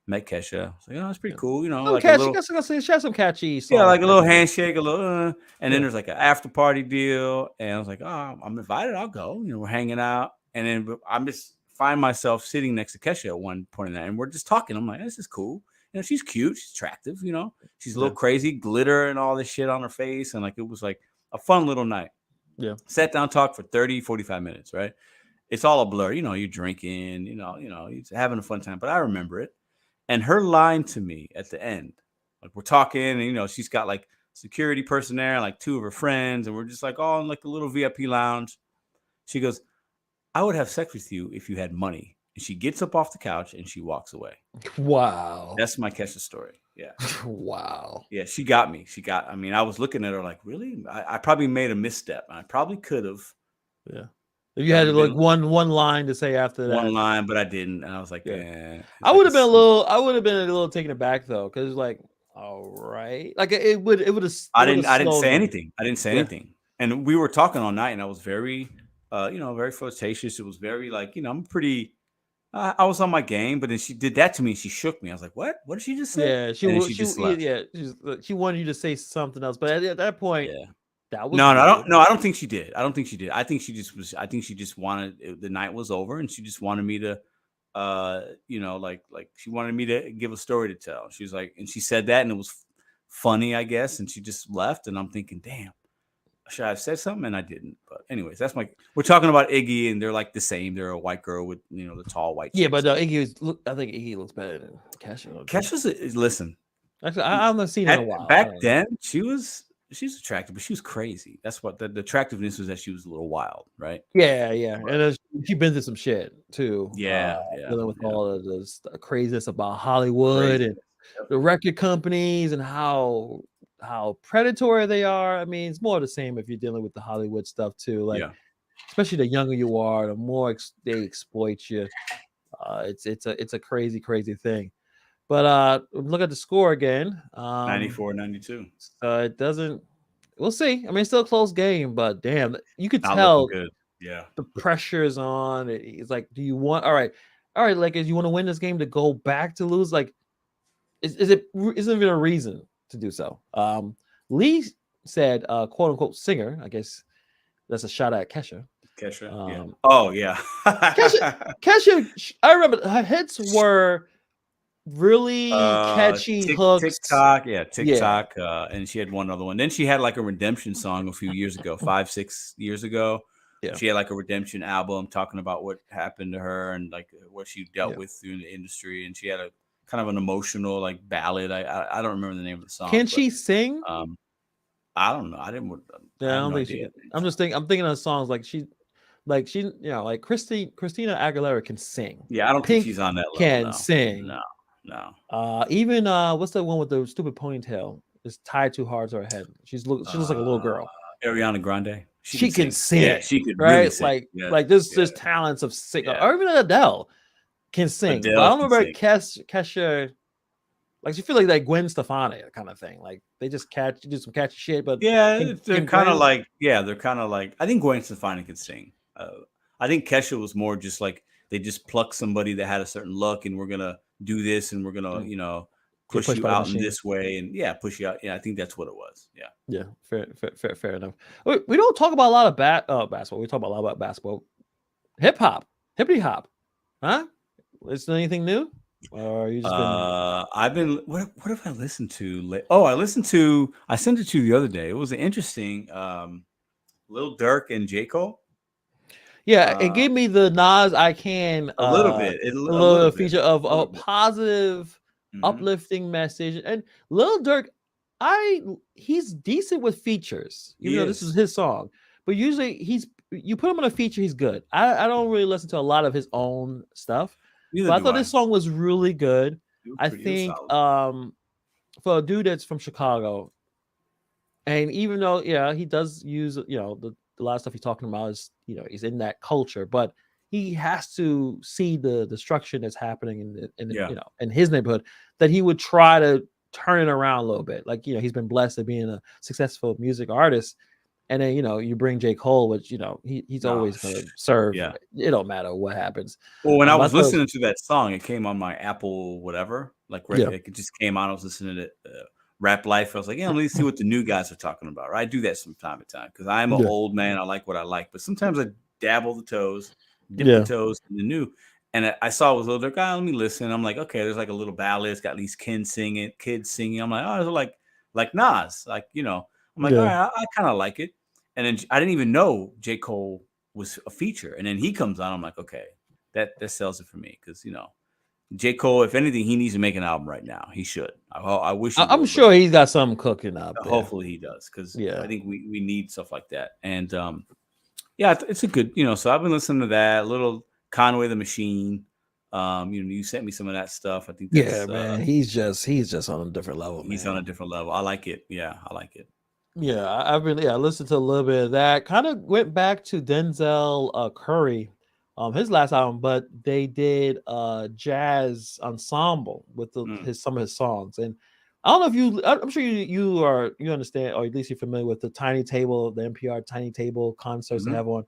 met Kesha. I was like, oh, that's pretty cool. Like a little, She has some catchy songs. yeah, like a little handshake, a little, and then Yeah. there's like an after party deal. And I was like, oh, I'm invited. I'll go. We're hanging out. And then I'm just find myself sitting next to Kesha at one point in that, and we're just talking. I'm like, this is cool. She's cute. She's attractive. She's a little crazy, glitter and all this shit on her face. And like, it was like a fun little night. Yeah. Sat down, talked for 30, 45 minutes, right? It's all a blur. You're drinking, you're having a fun time. But I remember it. And her line to me at the end, like we're talking and, she's got like security person there, like two of her friends. And we're just like all in like a little VIP lounge. She goes, I would have sex with you if you had money. And she gets up off the couch and she walks away. Wow. That's my Kesha story. Yeah. Wow. Yeah, she got me. I was looking at her like, really? I probably made a misstep. I probably could have. Yeah. If you had like one line to say after that. One line, but I didn't. And I was like, I would have been a little taken aback though, because like, all right. Like it would have. I didn't say anything. I didn't say anything. And we were talking all night and I was very very flirtatious. It was very like, I'm pretty I was on my game, but then she did that to me. She shook me. I was like, "What? What did she just say?" Yeah, she just left. Yeah, she wanted you to say something else, but at that point, that was no. I don't think she did. I think she just wanted the night was over, and she just wanted me to, like she wanted me to give a story to tell. She was like, and she said that, and it was funny, I guess, and she just left. And I'm thinking, damn. Should I have said something? And I didn't. But anyways, we're talking about Iggy, and they're like the same. They're a white girl with the tall white. Yeah, but I think Iggy looks better than Kesha. Kesha's listen. Actually, I haven't seen her in a while. Back then, she's attractive, but she was crazy. That's what the attractiveness was, that she was a little wild, right? Yeah, and she's been through some shit too. Dealing with all of this craziness about Hollywood and the record companies and how predatory they are. I mean, it's more the same if you're dealing with the Hollywood stuff too. Like, especially the younger you are, the more they exploit you. It's a crazy thing. But look at the score again. 94-92. It doesn't. we'll see. I mean, it's still a close game, but damn, you could Not looking tell good. Yeah. the pressure is on. It's like, do you want? All right, like, if you want to win this game to go back to lose, like, isn't even a reason to do so. Lee said, "quote unquote" singer. I guess that's a shot at Kesha. Kesha. Yeah. Um, Oh yeah. Kesha, Kesha. I remember her hits were really catchy hooks. TikTok, yeah, Yeah, TikTok, and she had one other one. Then she had like a redemption song a few years ago, 5, 6 years ago. yeah, She had like a redemption album talking about what happened to her and like what she dealt yeah. with through the industry. And she had a kind of an emotional like ballad. I don't remember the name of the song, Can but she sing? um, I don't know. I Yeah, I have don't no think she idea. can. I'm thinking of songs like like Christina Aguilera can sing. Yeah, I don't think Pink she's on that level. can No, sing. no, no. Even what's the one with the stupid ponytail? It's tied too hard to her head. She looks like a little Uh, girl. Ariana Grande, she She could can sing. Yeah, sing, she could really right? sing. Like Yes, like there's yeah, talents of sing, yeah. or even Adele can sing. But I Adele don't can remember sing. Kesha. Like, she feel like Gwen Stefani kind of thing. Like, they just do some catchy shit, but Yeah, they're can kind of Gwen? like, they're kind of like. I think Gwen Stefani could sing. I think Kesha was more just like they just plucked somebody that had a certain look, and we're gonna do this, and we're gonna, Mm, get push pushed you by the out in machine? this way, and yeah, push you out. Yeah, I think that's what it was. Yeah. Yeah, fair enough. We don't talk about a lot of basketball. We talk about a lot about basketball, hip hop, hippity hop, huh? Is there anything new, or you just been? I've been. What have I listened to? I sent it to you the other day. It was an interesting. Lil Durk and J Cole. Yeah, it Uh, gave me the Nas I Can a little bit. a A little little bit. feature of A a little bit. positive, Hmm. uplifting message. And Lil Durk, he's decent with features, He even though this is is. his song. But usually you put him on a feature, he's good. I don't really listen to a lot of his own stuff, Neither but I do thought I. this song was really good. I It was think solid. for a dude that's from Chicago, and even though, yeah, he does use, the lot of stuff he's talking about is, he's in that culture, but he has to see the destruction that's happening Yeah. in his neighborhood, that he would try to turn it around a little bit. Like, he's been blessed at being a successful music artist. And then, you bring J. Cole, which, he's No. always going to serve. Yeah. It don't matter what happens. Well, when I I was thought it was, listening to that song, it came on my Apple whatever. Like, yeah. it just came on. I was listening to Rap Life. I was like, yeah, let me see what the new guys are talking about. Right? I do that from time to time because I'm an Yeah. old man. I like what I like, but sometimes I dabble the toes, dip the Yeah. toes in the new. And I saw it was a little Durk. Let me listen. I'm like, okay, there's like a little ballad. It's got these kids singing. I'm like, oh, it's like Nas, like, I'm like, all Yeah. right, I kind of like it. And then I didn't even know J. Cole was a feature. And then he comes on. I'm like, okay, that sells it for me because J. Cole, if anything, he needs to make an album right now. He should. I wish he I'm would, but sure he's got something cooking up there. hopefully he does because Yeah. I think we need stuff like that. And yeah, it's a good, so I've been listening to that little Conway the Machine. You sent me some of that stuff. I think Yeah, that's man. He's just on a different level, he's on a man. different level. I like it. Yeah, I like it. Yeah, I listened to a little bit of that. Kind of went back to Denzel Curry, his last album, but they did jazz ensemble with Mm, some of his songs. And I don't know if I'm sure you understand, or at least you're familiar with the NPR Tiny Table concerts they hmm have on.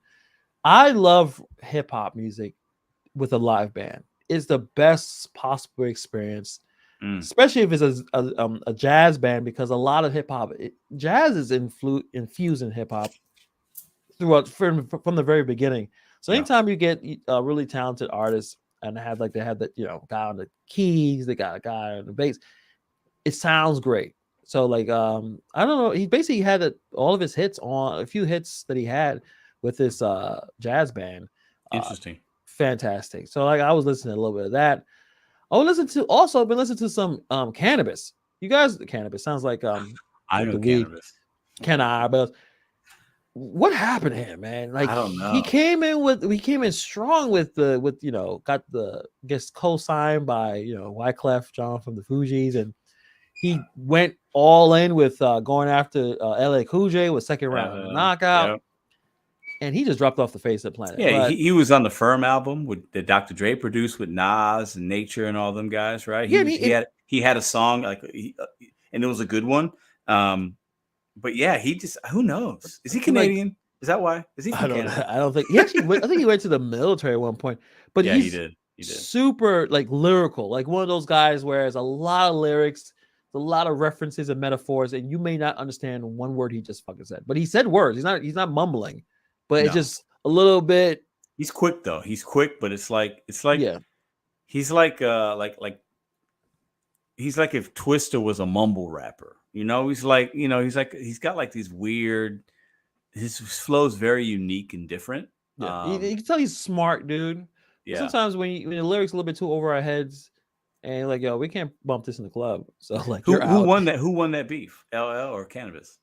I love hip hop music with a live band. It's the best possible experience, mm, especially if it's a jazz band, because a lot of hip hop, jazz is infused in hip hop throughout from the very beginning. So yeah, anytime you get a really talented artist and they have that, guy on the keys, they got a guy on the bass, it sounds great. So like, I don't know, he basically had all of his hits on a few hits that he had with this jazz band. Uh, interesting. Fantastic. So like, I was listening to a little bit of that. I would also been listening to some cannabis. You guys, cannabis sounds I like know the weed. cannabis. Cannabis. What happened to him, man? Like, I don't he know. came in strong with got the, I guess, co-signed by Wyclef John from the Fugees, and he went all in with going after LA Cool J with second round knockout, Yeah. and he just dropped off the face of the planet. Yeah, But he was on the Firm album with that Dr. Dre produced with Nas and Nature and all them guys, right? yeah, He had a song and it was a good one. Um, But yeah, he just who knows? Is he Like, Canadian? Is that why? Is he I from don't Canada? I don't think he actually went. I think he went to the military at one point, but Yeah, he he's did. He did. super like lyrical, like one of those guys where there's a lot of lyrics, a lot of references and metaphors, and you may not understand one word he just fucking said. But he said words. He's not mumbling, but it's No. just a little bit. He's quick though. He's quick, but it's like Yeah. he's like he's like if Twister was a mumble rapper. He's like, he's got like these weird his flow's very unique and different. Yeah. You can tell he's smart, dude. But Yeah. sometimes when the lyrics a little bit too over our heads, and like, yo, we can't bump this in the club. So like, Who you're out. who won that beef? LL or Cannabis?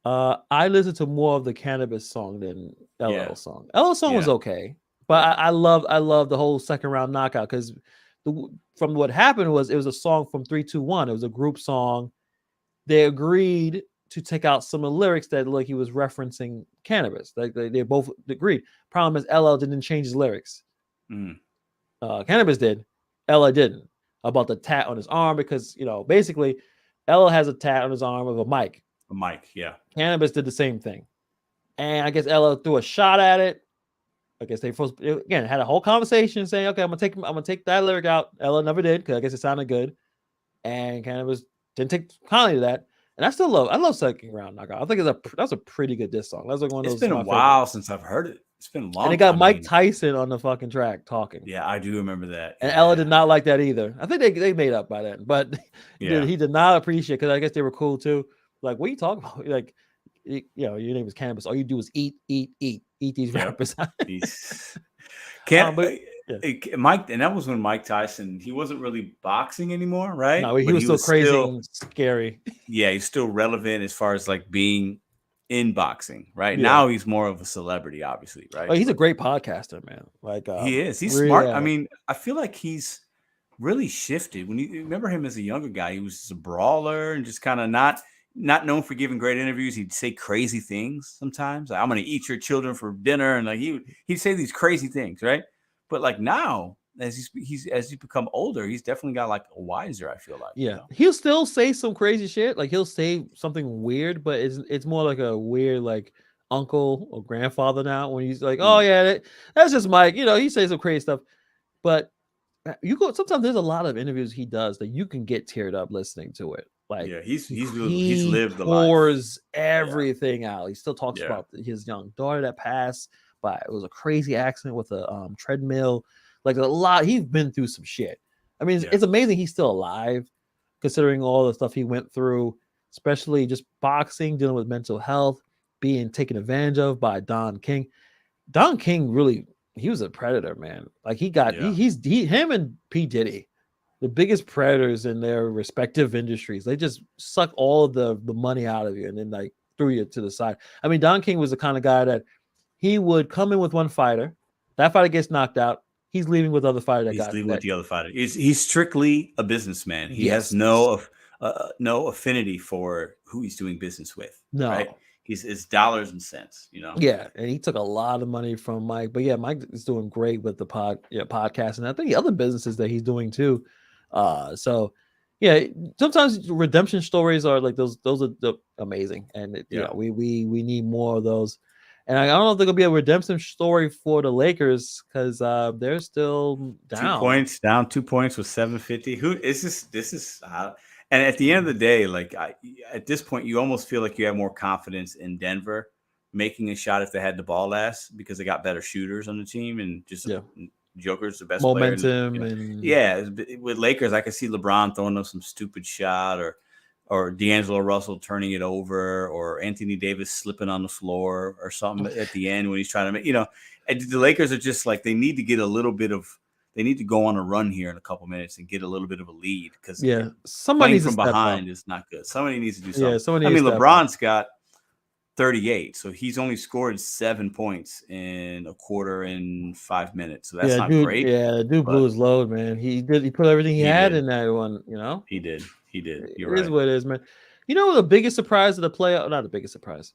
I listened to more of the Cannabis song than Yeah. LL song. LL song was Yeah. okay, but Yeah. I love the whole second round knockout because from what happened was it was a song from 3-2-1. It was a group song. They agreed to take out some of the lyrics that like he was referencing Cannabis. Like they both agreed. Problem is LL didn't change his lyrics. Mm. Cannabis did. LL didn't. About the tat on his arm because basically LL has a tat on his arm of a mic. A mic, yeah. Cannabis did the same thing. And I guess LL threw a shot at it. I guess they first again had a whole conversation saying, okay, I'm gonna take that lyric out. LL never did because I guess it sounded good. And Cannabis didn't take kindly to that. And I love second round knockout. I think that's a pretty good diss song. That's like one of those. It's been a while since I've heard it. It's been long. And it got Mike Tyson on the fucking track talking. Yeah, I do remember that. And Ella did not like that either. I think they made up by then, but he did not appreciate because I guess they were cool too. Like, what are you talking about? Like, your name is Cannabis. All you do is eat these rappers. Mike, and that was when Mike Tyson, he wasn't really boxing anymore, right? No, he was still crazy and scary. Yeah, he's still relevant as far as like being in boxing, right? Yeah. Now he's more of a celebrity, obviously, right? Oh, he's a great podcaster, man. Like he is. He's smart. I mean, I feel like he's really shifted. When you remember him as a younger guy, he was just a brawler and just kind of not known for giving great interviews. He'd say crazy things sometimes. Like, I'm going to eat your children for dinner, and like he'd say these crazy things, right? But like now, as he's become older, he's definitely got like a wiser. I feel like. Yeah, he'll still say some crazy shit. Like he'll say something weird, but it's more like a weird like uncle or grandfather now. When he's like, oh yeah, that's just Mike. He says some crazy stuff. But sometimes there's a lot of interviews he does that you can get teared up listening to it. Like he's lived the life. Pours everything out. He still talks about his young daughter that passed. But it was a crazy accident with a treadmill. Like a lot, he's been through some shit. I mean, it's amazing he's still alive, considering all the stuff he went through, especially just boxing, dealing with mental health, being taken advantage of by Don King. Don King really, he was a predator, man. Like him and P. Diddy, the biggest predators in their respective industries. They just suck all of the money out of you and then like threw you to the side. I mean, Don King was the kind of guy that he would come in with one fighter. That fighter gets knocked out. He's leaving with the other fighter. He's leaving with the other fighter. He's strictly a businessman. He has no affinity for who he's doing business with. No, right? It's dollars and cents. Yeah, and he took a lot of money from Mike. But yeah, Mike is doing great with the podcast, and I think the other businesses that he's doing too. So yeah, sometimes redemption stories are like those. Those are amazing, and we need more of those. And I don't know if there's gonna be a redemption story for the Lakers because they're still down. 2 points with 7:50. Who is this? This is and at the end of the day, like at this point, you almost feel like you have more confidence in Denver making a shot if they had the ball last because they got better shooters on the team and just Joker's the best momentum player. With Lakers, I could see LeBron throwing up some stupid shot or D'Angelo Russell turning it over, or Anthony Davis slipping on the floor or something at the end when he's trying to make, the Lakers are just like, they need to go on a run here in a couple minutes and get a little bit of a lead because somebody from behind is not good. Somebody needs to do something. LeBron's got 38, so he's only scored 7 points in a quarter in 5 minutes. So that's not great. Yeah, dude blew his load, man. He put everything he had in that one, He did. You're right. It is what it is, man. The biggest surprise of the playoff, not the biggest surprise.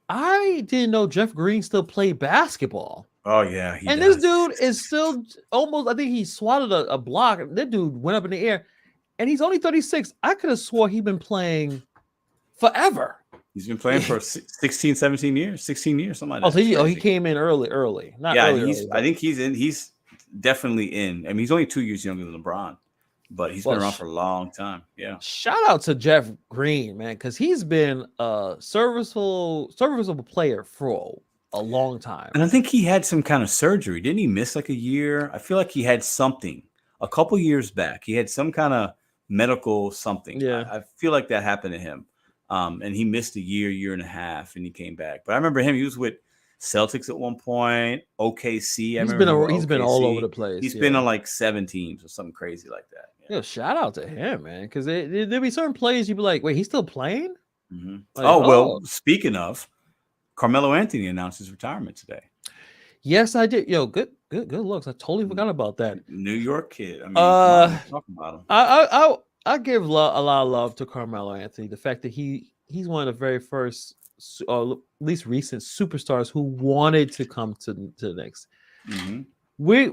I didn't know Jeff Green still played basketball. Oh, yeah. This dude is still almost, I think he swatted a block. That dude went up in the air, and he's only 36. I could have swore he'd been playing forever. He's been playing for 16, 17 years, 16 years, something like that. He came in early. Not yeah, early. I think he's in. He's definitely in. I mean, he's only 2 years younger than LeBron, but he's been around for a long time. Yeah. Shout out to Jeff Green, man, because he's been a serviceable player for a long time. And I think he had some kind of surgery. Didn't he miss like a year? I feel like he had something a couple years back. He had some kind of medical something. Yeah. I feel like that happened to him. And he missed a year and a half, and he came back. But I remember him. He was with Celtics at one point, OKC. He's been all over the place. He's been on like 7 teams or something crazy like that. Yeah, shout out to him, man, because there'll be certain plays you'd be like, wait, he's still playing? Mm-hmm. Like, well, speaking of, Carmelo Anthony announced his retirement today. Yes, I did. Yo, good looks. I totally forgot about that. New York kid. I mean, talk about him. I give a lot of love to Carmelo Anthony. The fact that he's one of the very first, at least recent superstars who wanted to come to the Knicks. Mm-hmm.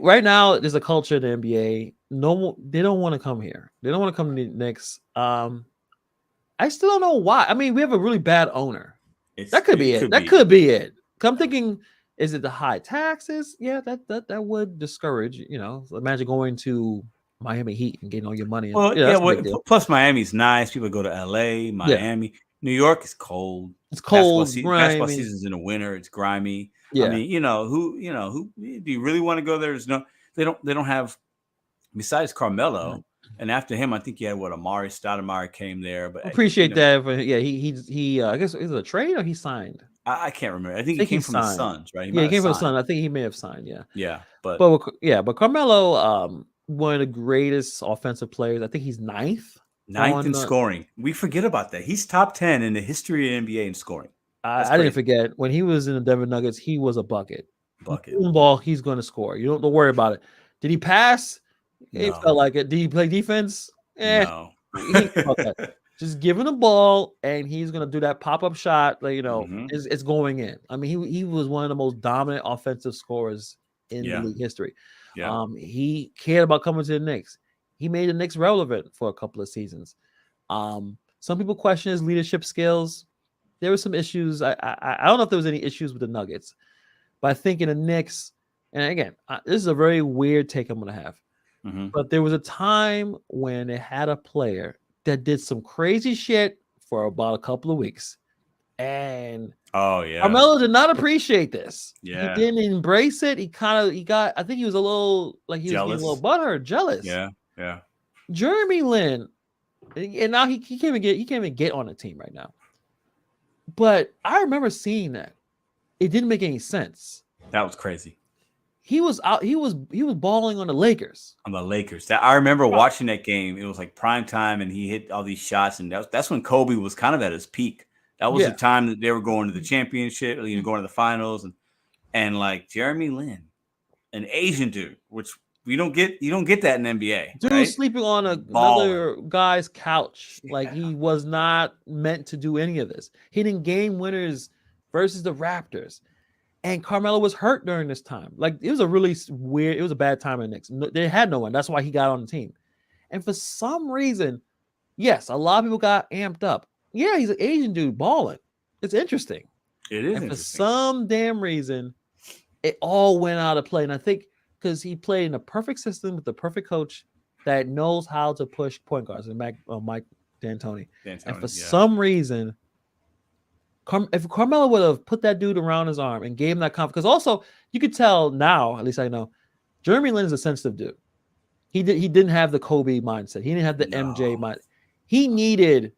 Right now there's a culture in the NBA. No, they don't want to come here. They don't want to come to the Knicks. I still don't know why. I mean, we have a really bad owner. That could be it. That could be it. I'm thinking, is it the high taxes? Yeah, that would discourage. Imagine going to Miami Heat and getting all your money. Plus Miami's nice. People go to LA, Miami. Yeah. New York is cold. It's cold. Basketball season's in the winter. It's grimy. Yeah. I mean, who do you really want to go there? They don't have, besides Carmelo. Mm-hmm. And after him, I think you had Amari Stoudemire came there. But appreciate that. But yeah, he I guess is it a trade or he signed? I can't remember. I think he came from the Suns, right? He came from the Suns. I think he may have signed. Yeah. Yeah, but Carmelo, one of the greatest offensive players. I think he's ninth in scoring. We forget about that. He's top 10 in the history of NBA in scoring. I didn't forget when he was in the Denver Nuggets. He was a bucket. Ball. He's going to score. You don't worry about it. Did he pass? It felt like it. Did he play defense? No. Just give him the ball, and he's gonna do that pop-up shot. It's going in. I mean, he was one of the most dominant offensive scorers in the league history. Yeah. He cared about coming to the Knicks. He made the Knicks relevant for a couple of seasons. Some people question his leadership skills. There were some issues. I don't know if there was any issues with the Nuggets, but I think in the Knicks, and again, this is a very weird take I'm gonna have. Mm-hmm. But there was a time when they had a player that did some crazy shit for about a couple of weeks. And Carmelo did not appreciate this. Yeah. He didn't embrace it. I think he was a little like he jealous. Was getting a little butthurt, jealous. Yeah. Jeremy Lin, and now he can't even get on the team right now. But I remember seeing that. It didn't make any sense. That was crazy. He was out. He was balling on the Lakers. I remember watching that game. It was like prime time, and he hit all these shots. And that's when Kobe was kind of at his peak. That was the time that they were going to the championship, going to the finals, and like Jeremy Lin, an Asian dude, which you don't get that in NBA. Dude right? Sleeping on another guy's couch. Like he was not meant to do any of this. Hitting game winners versus the Raptors. And Carmelo was hurt during this time. Like it was a really weird. It was a bad time in the Knicks. They had no one. That's why he got on the team. And for some reason, yes, a lot of people got amped up. Yeah, he's an Asian dude balling. It's interesting. It is. And for some damn reason, it all went out of play. And I think because he played in a perfect system with the perfect coach that knows how to push point guards, and Mike D'Antoni. And for some reason, if Carmelo would have put that dude around his arm and gave him that confidence, because also you could tell now, at least I know, Jeremy Lin is a sensitive dude. He didn't have the Kobe mindset. He didn't have the MJ mindset. He needed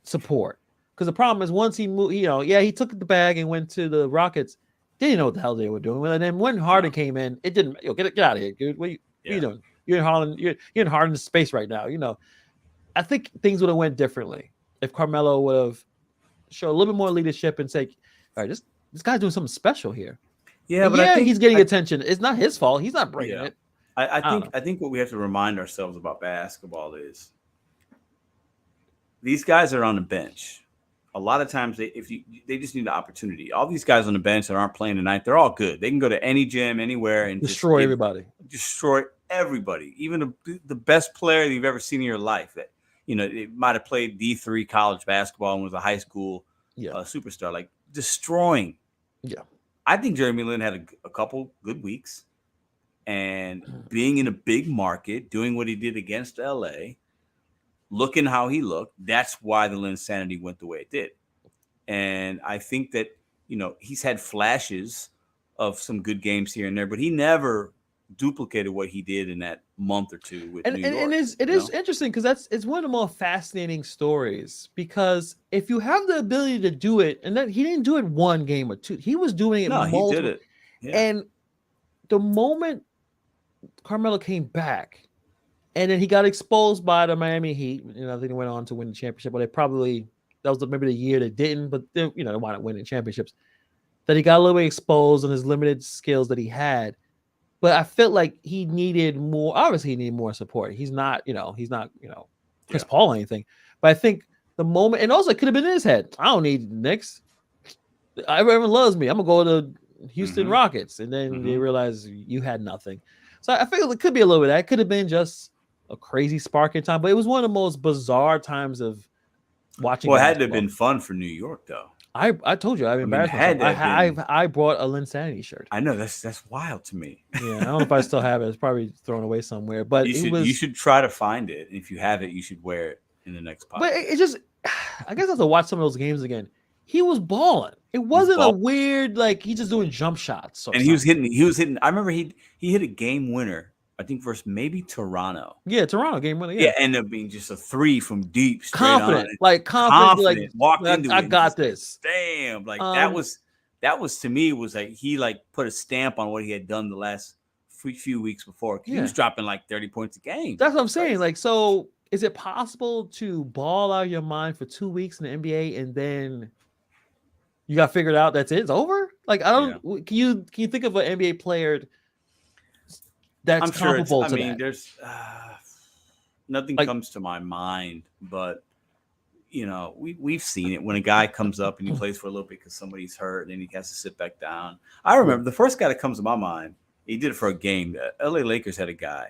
support because the problem is once he moved, he took the bag and went to the Rockets. They didn't know what the hell they were doing. And then when Harden came in, it didn't. Get out of here, dude. What are you doing? You're in Harden. You're in Harden's space right now. I think things would have went differently if Carmelo would have show a little bit more leadership and say, all right, this guy's doing something special here. Yeah, but I think he's getting attention. It's not his fault. He's not bringing it. I think what we have to remind ourselves about basketball is these guys are on the bench. A lot of times they just need the opportunity. All these guys on the bench that aren't playing tonight, they're all good. They can go to any gym, anywhere, and destroy everybody. Destroy everybody, even the best player that you've ever seen in your life. it might have played D3 college basketball and was a high school superstar, like destroying. Yeah. I think Jeremy Lin had a couple good weeks, and being in a big market, doing what he did against LA, looking how he looked, that's why the Linsanity went the way it did. And I think that, he's had flashes of some good games here and there, but he never duplicated what he did in that month or two with New York. And it is interesting because it's one of the more fascinating stories, because if you have the ability to do it, and that he didn't do it one game or two, he was doing it multiple. He did it. Yeah. And the moment Carmelo came back, and then he got exposed by the Miami Heat, I think they went on to win the championship, but that was maybe the year they didn't, but they wound up winning championships. That he got a little bit exposed on his limited skills that he had. But I felt like he needed more. Obviously, he needed more support. He's not Chris Paul or anything. But I think the moment, and also it could have been in his head. I don't need Knicks. Everyone loves me. I'm gonna go to Houston Rockets, and then they realize you had nothing. So I feel it could be a little bit of that. It could have been just a crazy spark in time, but it was one of the most bizarre times of watching. Well, it had to have been fun for New York, though. I told you I've embarrassed myself. I brought a Linsanity shirt. I know that's wild to me. Yeah, I don't know if I still have it. It's probably thrown away somewhere. But you should try to find it. If you have it, you should wear it in the next podcast. But it just, I guess I have to watch some of those games again. He was balling. It wasn't a weird he's just doing jump shots. And he was hitting. I remember he hit a game winner. I think versus maybe Toronto. Yeah, Toronto game winner. Yeah, ended up being just a 3 from deep, confident, confident. Walked into it. I got this. Damn, that was to me was like he put a stamp on what he had done the last few weeks before. He was dropping 30 points a game. That's what I'm saying. So is it possible to ball out of your mind for 2 weeks in the NBA and then you got figured out that's it? It's over? I don't. Can you think of an NBA player that's comparable to that? There's nothing comes to my mind, but we've seen it when a guy comes up and he plays for a little bit because somebody's hurt and then he has to sit back down. I remember the first guy that comes to my mind. He did it for a game. The LA Lakers had a guy,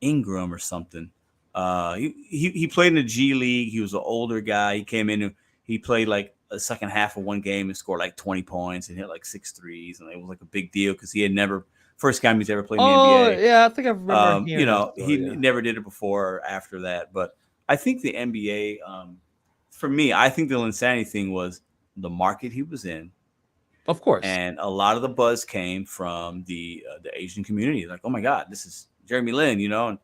Ingram or something. He played in the G League. He was an older guy. He came in and he played a second half of one game and scored 20 points and hit 6 threes, and it was a big deal because he had never. First time he's ever played in the NBA. Yeah, I think I remember. He never did it before or after that. But I think the NBA, for me, I think the Linsanity thing was the market he was in. Of course. And a lot of the buzz came from the Asian community. Oh my God, this is Jeremy Lin, and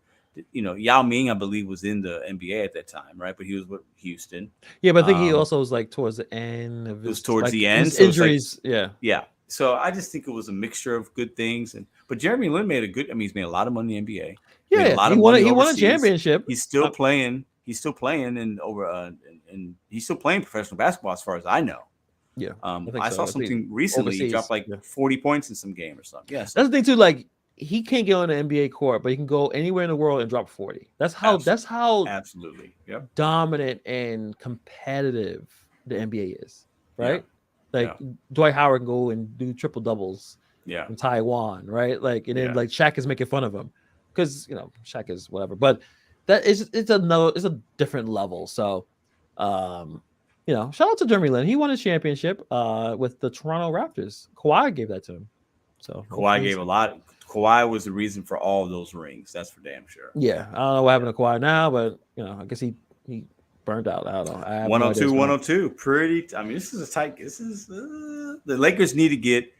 Yao Ming, I believe, was in the NBA at that time, right? But he was with Houston. Yeah, but I think he also was towards the end of his. It was towards the end. His injuries. Yeah. So I just think it was a mixture of good things, but Jeremy Lin made he's made a lot of money in the NBA. Yeah, he won a championship. He's still playing. He's still playing and he's still playing professional basketball as far as I know. Yeah, I saw something recently. Overseas, he dropped 40 points in some game or something. Yes, that's the thing too. He can't get on the NBA court, but he can go anywhere in the world and drop 40. That's how absolutely dominant and competitive the NBA is, right? Dwight Howard can go and do triple doubles in Taiwan, right? And then Shaq is making fun of him because Shaq is whatever. But it's a different level. So shout out to Jeremy Lin. He won a championship with the Toronto Raptors. Kawhi gave that to him. So Kawhi gave a lot. Kawhi was the reason for all of those rings. That's for damn sure. Yeah, I don't know what happened to Kawhi now, but I guess he burned out. I don't know. 102. Pretty. This is a tight. This is the Lakers need to get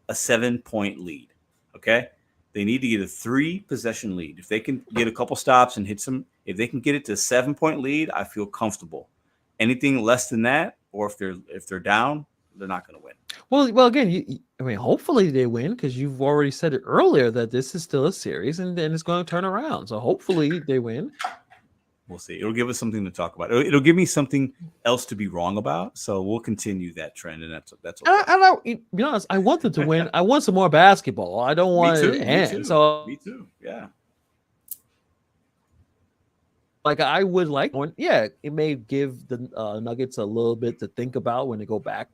a 7-point lead. Okay, they need to get a 3-possession lead. If they can get a couple stops and hit some, if they can get it to a 7-point lead, I feel comfortable. Anything less than that, or if they're down, they're not going to win. Well, again, hopefully they win because you've already said it earlier that this is still a series and then it's going to turn around. So hopefully they win. We'll see. It'll give us something to talk about. It'll give me something else to be wrong about. So we'll continue that trend, and that's okay. To be honest, I want them to win. I want some more basketball. I don't want it to end. So me too. Yeah. I would like one. Yeah, it may give the Nuggets a little bit to think about when they go back.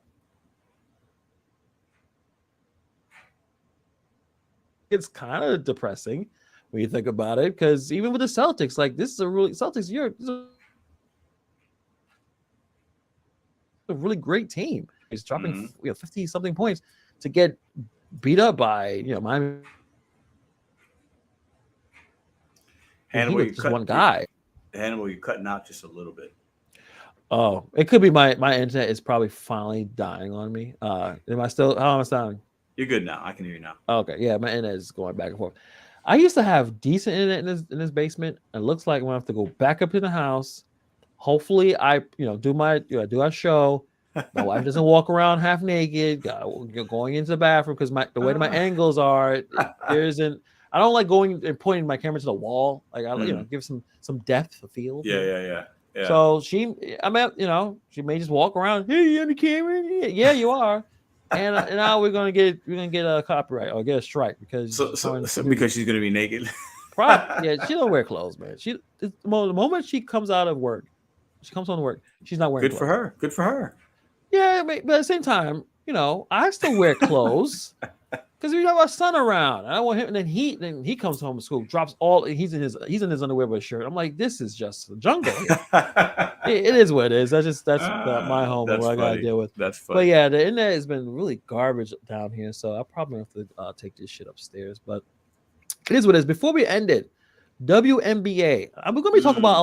It's kind of depressing when you think about it. Because even with the Celtics, like this is a really Celtics, this is a really great team. He's dropping 50 something points to get beat up by Miami. Hannibal, Heat just one guy. Hannibal, you're cutting out just a little bit. Oh, it could be my internet is probably finally dying on me. Am I still? How am I sounding? You're good now. I can hear you now. Okay, yeah, my internet is going back and forth. I used to have decent internet in this basement. It looks like I'm gonna have to go back up to the house. Hopefully, I do our show. My wife doesn't walk around half naked, going into the bathroom because the way my angles are, there isn't. I don't like going and pointing my camera to the wall. Like I give some depth of field. Yeah. So she may just walk around. Hey, you on the camera? Yeah, you are. And now we're gonna get a copyright or get a strike because because she's gonna be naked. Yeah, she don't wear clothes, man. The moment she comes out of work, she comes home to work, she's not wearing. Good for her. Good for her. Yeah, but at the same time, I still wear clothes because we have our son around. I don't want him. And then he comes home from school, drops all. He's in his underwear with a shirt. I'm like, this is just a jungle. It is what it is. That's my home. What I gotta deal with. That's funny. But yeah, the internet has been really garbage down here, so I probably have to take this shit upstairs. But it is what it is. Before we end it, WNBA. We're going to be talking about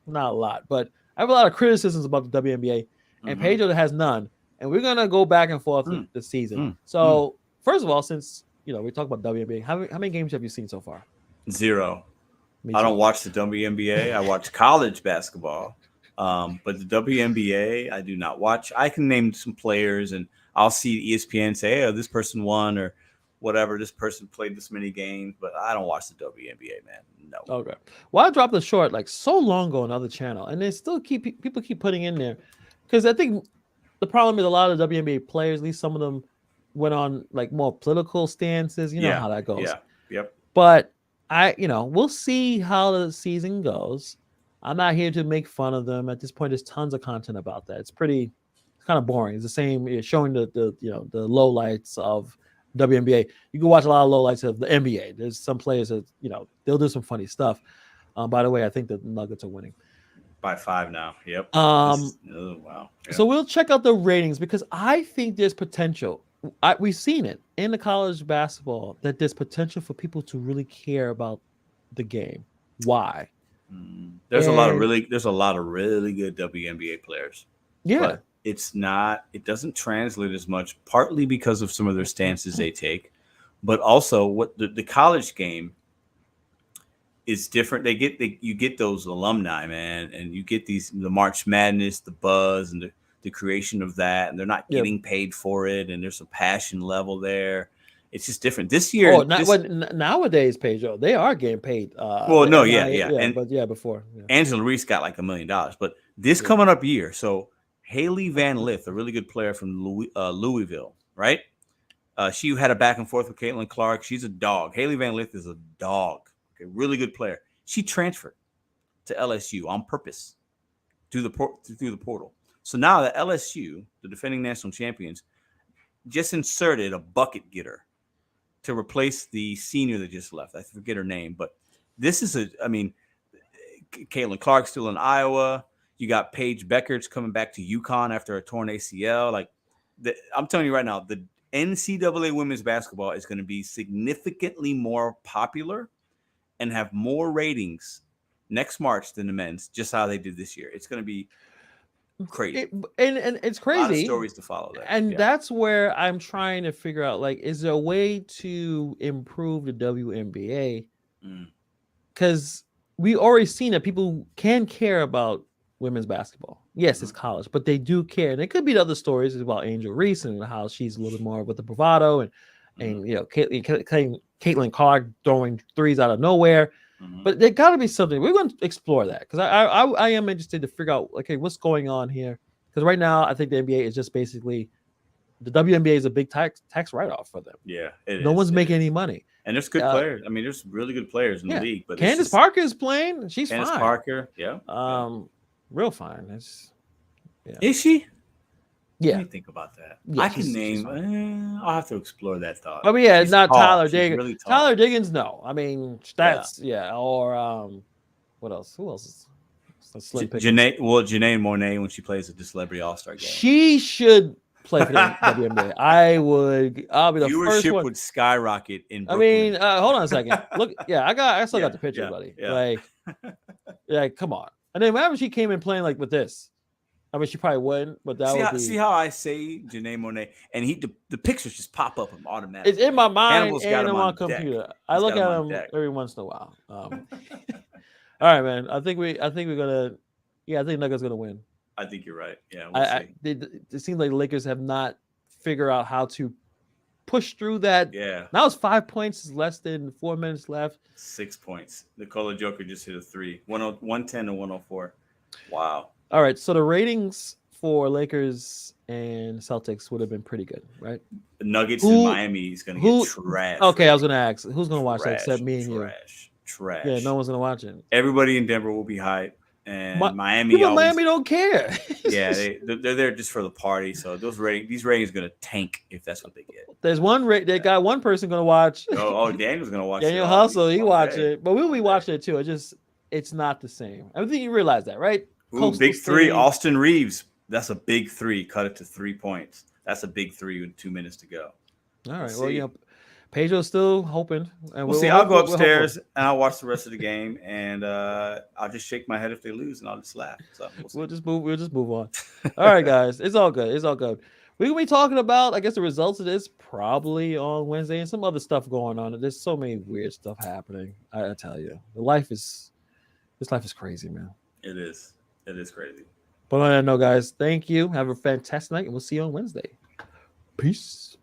not a lot, but I have a lot of criticisms about the WNBA, and Pedro has none. And we're going to go back and forth this season. So, first of all, since we talk about WNBA, how many games have you seen so far? 0. I don't watch the WNBA. I watch college basketball. But the WNBA, I do not watch. I can name some players, and I'll see ESPN say, "Oh, this person won," or whatever. This person played this many games, but I don't watch the WNBA, man. No. Okay. Well, I dropped the short like so long ago on another channel, and they still people keep putting in there because I think the problem is a lot of the WNBA players, at least some of them, went on like more political stances. You know how that goes. Yeah. Yep. But we'll see how the season goes. I'm not here to make fun of them. At this point, there's tons of content about that. It's kind of boring. It's the same, showing the lowlights of WNBA. You can watch a lot of lowlights of the NBA. There's some players that they'll do some funny stuff. By the way, I think the Nuggets are winning by 5 now. Yep. Wow. Yep. So we'll check out the ratings because I think there's potential. We've seen it in the college basketball that there's potential for people to really care about the game. Why? There's a lot of really good WNBA players. Yeah. But it doesn't translate as much, partly because of some of their stances they take, but also what the college game is different. You get those alumni, man, and you get the March Madness, the buzz, and the creation of that, and they're not getting paid for it, and there's a passion level there. It's just different this year. Nowadays, Pedro, they are getting paid. Before. Yeah. Angela Reese got like $1 million, but this coming up year. So Haley Van Lith, a really good player from Louisville, right? She had a back and forth with Caitlin Clark. She's a dog. Haley Van Lith is a dog. Okay, really good player. She transferred to LSU on purpose through the portal. So now the LSU, the defending national champions, just inserted a bucket getter to replace the senior that just left. I forget her name, but this is Caitlin Clark still in Iowa. You got Paige Becker's coming back to UConn after a torn ACL. I'm telling you right now, the NCAA women's basketball is going to be significantly more popular and have more ratings next March than the men's, just how they did this year. It's going to be crazy. And it's crazy. A lot of stories to follow there. And that's where I'm trying to figure out, is there a way to improve the WNBA? Because we already seen that people can care about women's basketball. Yes, it's college, but they do care. And it could be the other stories about Angel Reese and how she's a little bit more with the bravado and Caitlin Clark throwing threes out of nowhere. But there got to be something. We're going to explore that because I am interested to figure out, what's going on here. Because right now, I think the NBA is just basically the WNBA is a big tax write-off for them. Yeah, no one's making any money. And there's good players. I mean, there's really good players in the league. But Candace Parker is playing. She's Candace fine. Parker, yeah. Real fine. Is she? Yeah. Let me think about that. Yeah, I can she's name. fine. I'll have to explore that thought. I mean, yeah, She's not tall. Tyler She's Diggins. really tall. Tyler Diggins, no. I mean, that's or what else? Who else is Slim Pickens? Janae Monet when she plays at the Celebrity All-Star game. She should play for the WNBA. I'll be the first Viewership one. would skyrocket in I Brooklyn. mean, hold on a second. Look, yeah, I still got the picture, yeah, buddy. yeah. Like, come on. And then whenever she came in playing like with this, I mean, she probably wouldn't, but that would be. See how I say Janae Monet, and the pictures just pop up automatically. It's in my mind Hannibal's and on my computer. I look at them every once in a while. All right, man. I think we're gonna. Yeah, I think Nuggets gonna win. I think you're right. Yeah, we'll see. It seems like the Lakers have not figured out how to push through that. Yeah. Now it's 5 points, less than 4 minutes left. 6 points. Nikola Joker just hit a 3. 110 to 104. Wow. All right. So the ratings for Lakers and Celtics would have been pretty good, right? The Nuggets in Miami is going to get trash. Okay, I was going to ask, who's going to watch that except me and you? Trash. Yeah, no one's going to watch it. Everybody in Denver will be hyped. And Miami don't care. Yeah, they're there just for the party. So these ratings are going to tank if that's what they get. There's they got one person going to watch. Daniel's going to watch. Daniel Hustle, he watch it, but we'll be watching it too. It's not the same. I think you realize that, right? Ooh, big 3, Austin Reeves. That's a big 3. Cut it to 3 points. That's a big 3 with 2 minutes to go. All right. Well, Pedro's still hoping. And we'll see. I'll go upstairs and I'll watch the rest of the game, and I'll just shake my head if they lose, and I'll just laugh. So we'll just move on. All right, guys. It's all good. We're gonna be talking about, I guess, the results of this probably on Wednesday, and some other stuff going on. There's so many weird stuff happening. I tell you, this life is crazy, man. It is crazy. But on that note, guys, thank you. Have a fantastic night, and we'll see you on Wednesday. Peace.